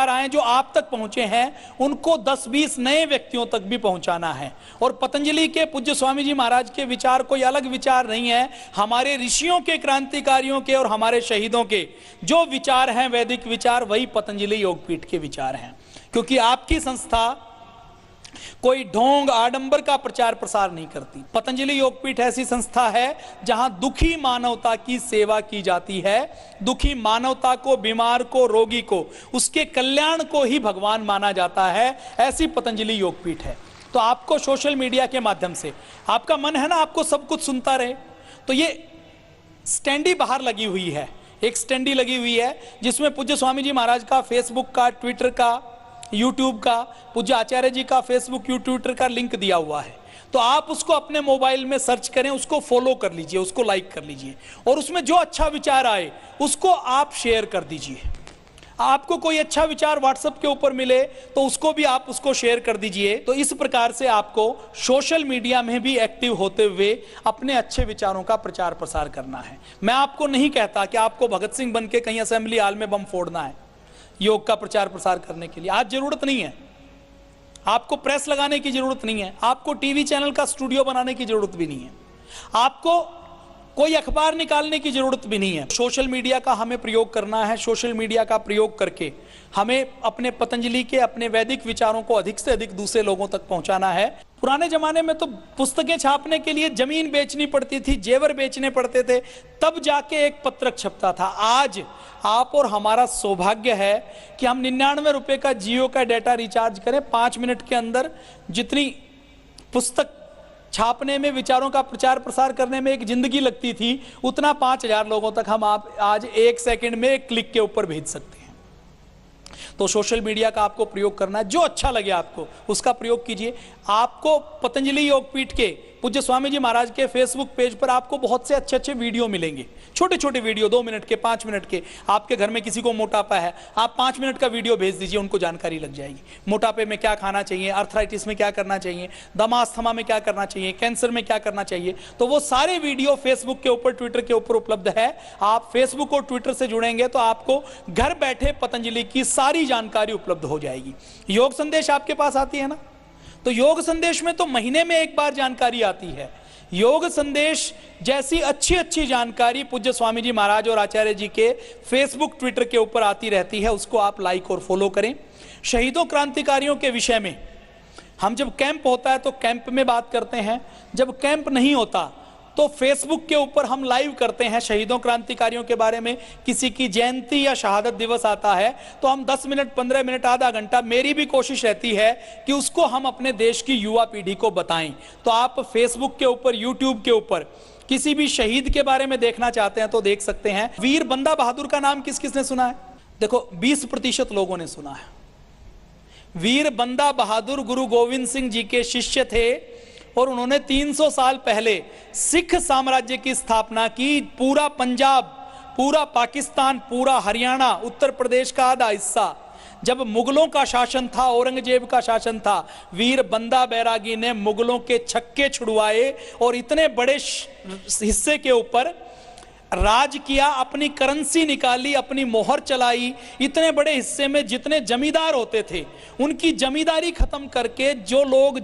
Speaker 2: आए, जो आप तक पहुंचे हैं, उनको 10-20 नए व्यक्तियों तक भी पहुंचाना है। और पतंजलि के पूज्य स्वामी जी महाराज के विचार कोई अलग विचार नहीं है, हमारे ऋषियों के, क्रांतिकारियों के और हमारे शहीदों के जो विचार हैं, वैदिक विचार, वही पतंजलि योगपीठ के विचार हैं। क्योंकि आपकी संस्था कोई ढोंग आडंबर का प्रचार प्रसार नहीं करती। पतंजलि योगपीठ ऐसी संस्था है जहां दुखी मानवता की सेवा की जाती है। दुखी मानवता को, बीमार को, रोगी को, उसके कल्याण को ही भगवान माना जाता है। ऐसी पतंजलि योगपीठ है। तो आपको सोशल मीडिया के माध्यम से, आपका मन है ना आपको सब कुछ सुनता रहे, तो ये स्टैंडी बाहर लगी हुई है, एक स्टैंडी लगी हुई है जिसमें पूज्य स्वामी जी महाराज का फेसबुक का, ट्विटर का, यूट्यूब का, पूज्य आचार्य जी का फेसबुक, यूट्यूब, ट्विटर का लिंक दिया हुआ है। तो आप उसको अपने मोबाइल में सर्च करें, उसको फॉलो कर लीजिए, उसको लाइक कर लीजिए और उसमें जो अच्छा विचार आए उसको आप शेयर कर दीजिए। आपको कोई अच्छा विचार व्हाट्सएप के ऊपर मिले तो उसको भी आप उसको शेयर कर दीजिए। तो इस प्रकार से आपको सोशल मीडिया में भी एक्टिव होते हुए अपने अच्छे विचारों का प्रचार प्रसार करना है। मैं आपको नहीं कहता कि आपको भगत सिंह बन के कहीं असेंबली हाल में बम फोड़ना है योग का प्रचार प्रसार करने के लिए। आज जरूरत नहीं है, आपको प्रेस लगाने की जरूरत नहीं है, आपको टीवी चैनल का स्टूडियो बनाने की जरूरत भी नहीं है, आपको कोई अखबार निकालने की जरूरत भी नहीं है। सोशल मीडिया का हमें प्रयोग करना है। सोशल मीडिया का प्रयोग करके हमें अपने पतंजलि के, अपने वैदिक विचारों को अधिक से अधिक दूसरे लोगों तक पहुंचाना है। पुराने जमाने में तो पुस्तकें छापने के लिए जमीन बेचनी पड़ती थी, जेवर बेचने पड़ते थे, तब जाके एक पत्रक छपता था। आज आप और हमारा सौभाग्य है कि हम 99 रुपए का जियो का डेटा रिचार्ज करें, 5 मिनट के अंदर जितनी पुस्तक छापने में, विचारों का प्रचार प्रसार करने में एक जिंदगी लगती थी, उतना 5000 लोगों तक हम आप आज 1 सेकंड में एक क्लिक के ऊपर भेज सकते हैं। तो सोशल मीडिया का आपको प्रयोग करना है, जो अच्छा लगे आपको उसका प्रयोग कीजिए। आपको पतंजलि योगपीठ के पूज्य स्वामी जी महाराज के फेसबुक पेज पर आपको बहुत से अच्छे अच्छे वीडियो मिलेंगे, छोटे छोटे वीडियो, 2 मिनट के, 5 मिनट के। आपके घर में किसी को मोटापा है, आप 5 मिनट का वीडियो भेज दीजिए, उनको जानकारी लग जाएगी। मोटापे में क्या खाना चाहिए, अर्थराइटिस में क्या करना चाहिए, दमास्थमा में क्या करना चाहिए, कैंसर में क्या करना चाहिए, तो वो सारे वीडियो फेसबुक के ऊपर, ट्विटर के ऊपर उपलब्ध है। आप फेसबुक और ट्विटर से जुड़ेंगे तो आपको घर बैठे पतंजलि की सारी जानकारी उपलब्ध हो जाएगी। योग संदेश आपके पास आती है ना, तो योग संदेश में तो महीने में एक बार जानकारी आती है। योग संदेश जैसी अच्छी अच्छी जानकारी पूज्य स्वामी जी महाराज और आचार्य जी के फेसबुक, ट्विटर के ऊपर आती रहती है, उसको आप लाइक और फॉलो करें। शहीदों, क्रांतिकारियों के विषय में हम जब कैंप होता है तो कैंप में बात करते हैं, जब कैंप नहीं होता तो फेसबुक के ऊपर हम लाइव करते हैं शहीदों क्रांतिकारियों के बारे में। किसी की जयंती या शहादत दिवस आता है तो हम 10 मिनट, 15 मिनट, आधा घंटा, मेरी भी कोशिश रहती है कि उसको हम अपने देश की युवा पीढ़ी को बताएं। तो आप फेसबुक के ऊपर, यूट्यूब के ऊपर किसी भी शहीद के बारे में देखना चाहते हैं तो देख सकते हैं। वीर बंदा बहादुर का नाम किस किसने सुना है? देखो 20% लोगों ने सुना है। वीर बंदा बहादुर गुरु गोविंद सिंह जी के शिष्य थे और उन्होंने 300 साल पहले सिख साम्राज्य की स्थापना की। पूरा पंजाब, पूरा पाकिस्तान, पूरा हरियाणा, उत्तर प्रदेश का आधा हिस्सा जब मुगलों का शासन था, औरंगजेब का शासन था, वीर बंदा बैरागी ने मुगलों के छक्के छुड़वाए और इतने बड़े हिस्से के ऊपर राज किया, अपनी करेंसी निकाली, अपनी मोहर चलाई। इतने बड़े हिस्से में जितने जमींदार होते थे उनकी जमींदारी खत्म करके जो लोग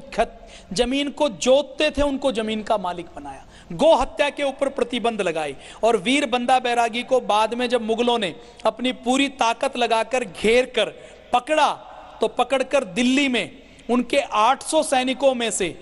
Speaker 2: जमीन को जोतते थे उनको जमीन का मालिक बनाया। गो हत्या के ऊपर प्रतिबंध लगाई और वीर बंदा बैरागी को बाद में जब मुगलों ने अपनी पूरी ताकत लगाकर घेर कर पकड़ा तो पकड़कर दिल्ली में उनके 800 सैनिकों में से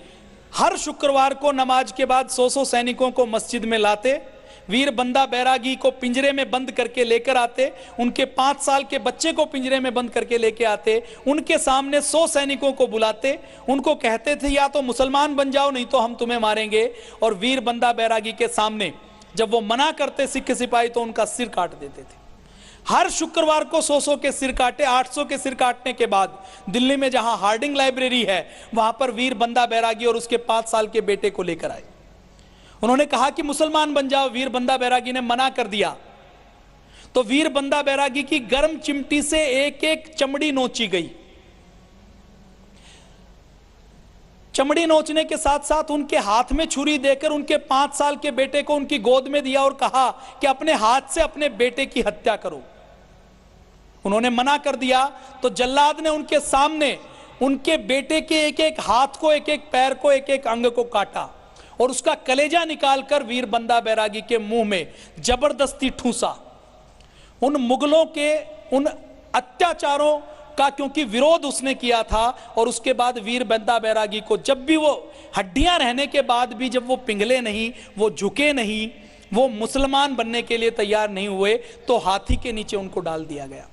Speaker 2: हर शुक्रवार को नमाज के बाद 100 सैनिकों को मस्जिद में लाते, वीर बंदा बैरागी को पिंजरे में बंद करके लेकर आते, उनके 5 साल के बच्चे को पिंजरे में बंद करके लेके आते, उनके सामने 100 सैनिकों को बुलाते, उनको कहते थे या तो मुसलमान बन जाओ नहीं तो हम तुम्हें मारेंगे। और वीर बंदा बैरागी के सामने जब वो मना करते सिख सिपाही तो उनका सिर काट देते थे। हर शुक्रवार को 100 के सिर काटे। 800 के सिर काटने के बाद दिल्ली में जहां हार्डिंग लाइब्रेरी है वहां पर वीर बंदा बैरागी और उसके 5 साल के बेटे को लेकर आए। उन्होंने कहा कि मुसलमान बन जाओ, वीर बंदा बैरागी ने मना कर दिया। तो वीर बंदा बैरागी की गर्म चिमटी से एक एक चमड़ी नोची गई। चमड़ी नोचने के साथ साथ उनके हाथ में छुरी देकर उनके 5 साल के बेटे को उनकी गोद में दिया और कहा कि अपने हाथ से अपने बेटे की हत्या करो। उन्होंने मना कर दिया तो जल्लाद ने उनके सामने उनके बेटे के एक एक हाथ को, एक एक पैर को, एक एक अंग को काटा और उसका कलेजा निकालकर वीर बंदा बैरागी के मुंह में जबरदस्ती ठूसा। उन मुगलों के उन अत्याचारों का क्योंकि विरोध उसने किया था और उसके बाद वीर बंदा बैरागी को जब भी वो हड्डियां रहने के बाद भी जब वो पिघले नहीं, वो झुके नहीं, वो मुसलमान बनने के लिए तैयार नहीं हुए तो हाथी के नीचे उनको डाल दिया गया।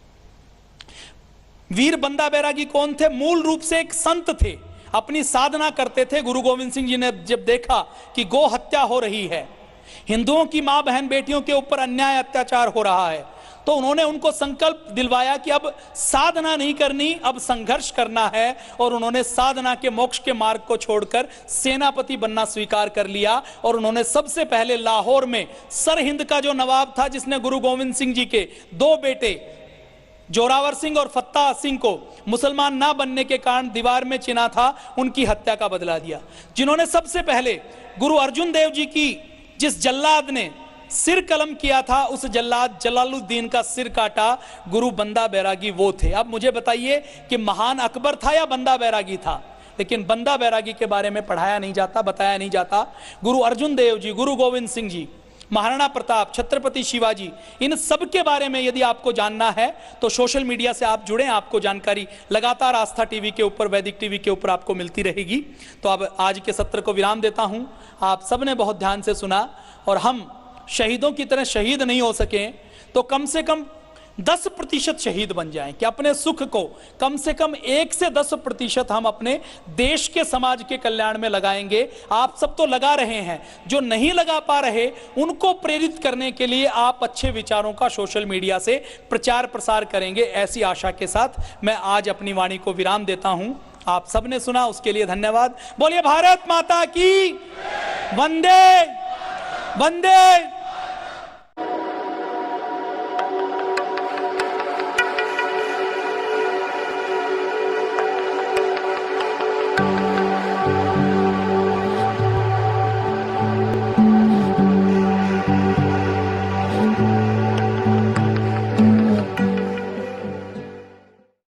Speaker 2: वीर बंदा बैरागी कौन थे? मूल रूप से एक संत थे, अपनी साधना करते थे। गुरु गोविंद सिंह जी ने जब देखा कि गो हत्या हो रही है, हिंदुओं की मां बहन बेटियों के ऊपर अन्याय अत्याचार हो रहा है, तो उन्होंने उनको संकल्प दिलवाया कि अब साधना नहीं करनी, अब संघर्ष करना है। और उन्होंने साधना के मोक्ष के मार्ग को छोड़कर सेनापति बनना स्वीकार कर लिया। और उन्होंने सबसे पहले लाहौर में सरहिंद का जो नवाब था, जिसने गुरु गोविंद सिंह जी के 2 बेटे जोरावर सिंह और फत्ता सिंह को मुसलमान ना बनने के कारण दीवार में चिना था, उनकी हत्या का बदला दिया। जिन्होंने सबसे पहले गुरु अर्जुन देव जी की जिस जल्लाद ने सिर कलम किया था, उस जल्लाद जलालुद्दीन का सिर काटा गुरु बंदा बैरागी वो थे। अब मुझे बताइए कि महान अकबर था या बंदा बैरागी था? लेकिन बंदा बैरागी के बारे में पढ़ाया नहीं जाता, बताया नहीं जाता। गुरु अर्जुन देव जी, गुरु गोविंद सिंह जी, महाराणा प्रताप, छत्रपति शिवाजी, इन सब के बारे में यदि आपको जानना है तो सोशल मीडिया से आप जुड़ें, आपको जानकारी लगातार आस्था टीवी के ऊपर, वैदिक टीवी के ऊपर आपको मिलती रहेगी। तो अब आज के सत्र को विराम देता हूं। आप सबने बहुत ध्यान से सुना और हम शहीदों की तरह शहीद नहीं हो सके तो कम से कम 10% शहीद बन जाएं कि अपने सुख को कम से कम 1 से 10% हम अपने देश के, समाज के कल्याण में लगाएंगे। आप सब तो लगा रहे हैं, जो नहीं लगा पा रहे उनको प्रेरित करने के लिए आप अच्छे विचारों का सोशल मीडिया से प्रचार प्रसार करेंगे। ऐसी आशा के साथ मैं आज अपनी वाणी को विराम देता हूं। आप सबने सुना, उसके लिए धन्यवाद। बोलिए भारत माता की वंदे वंदे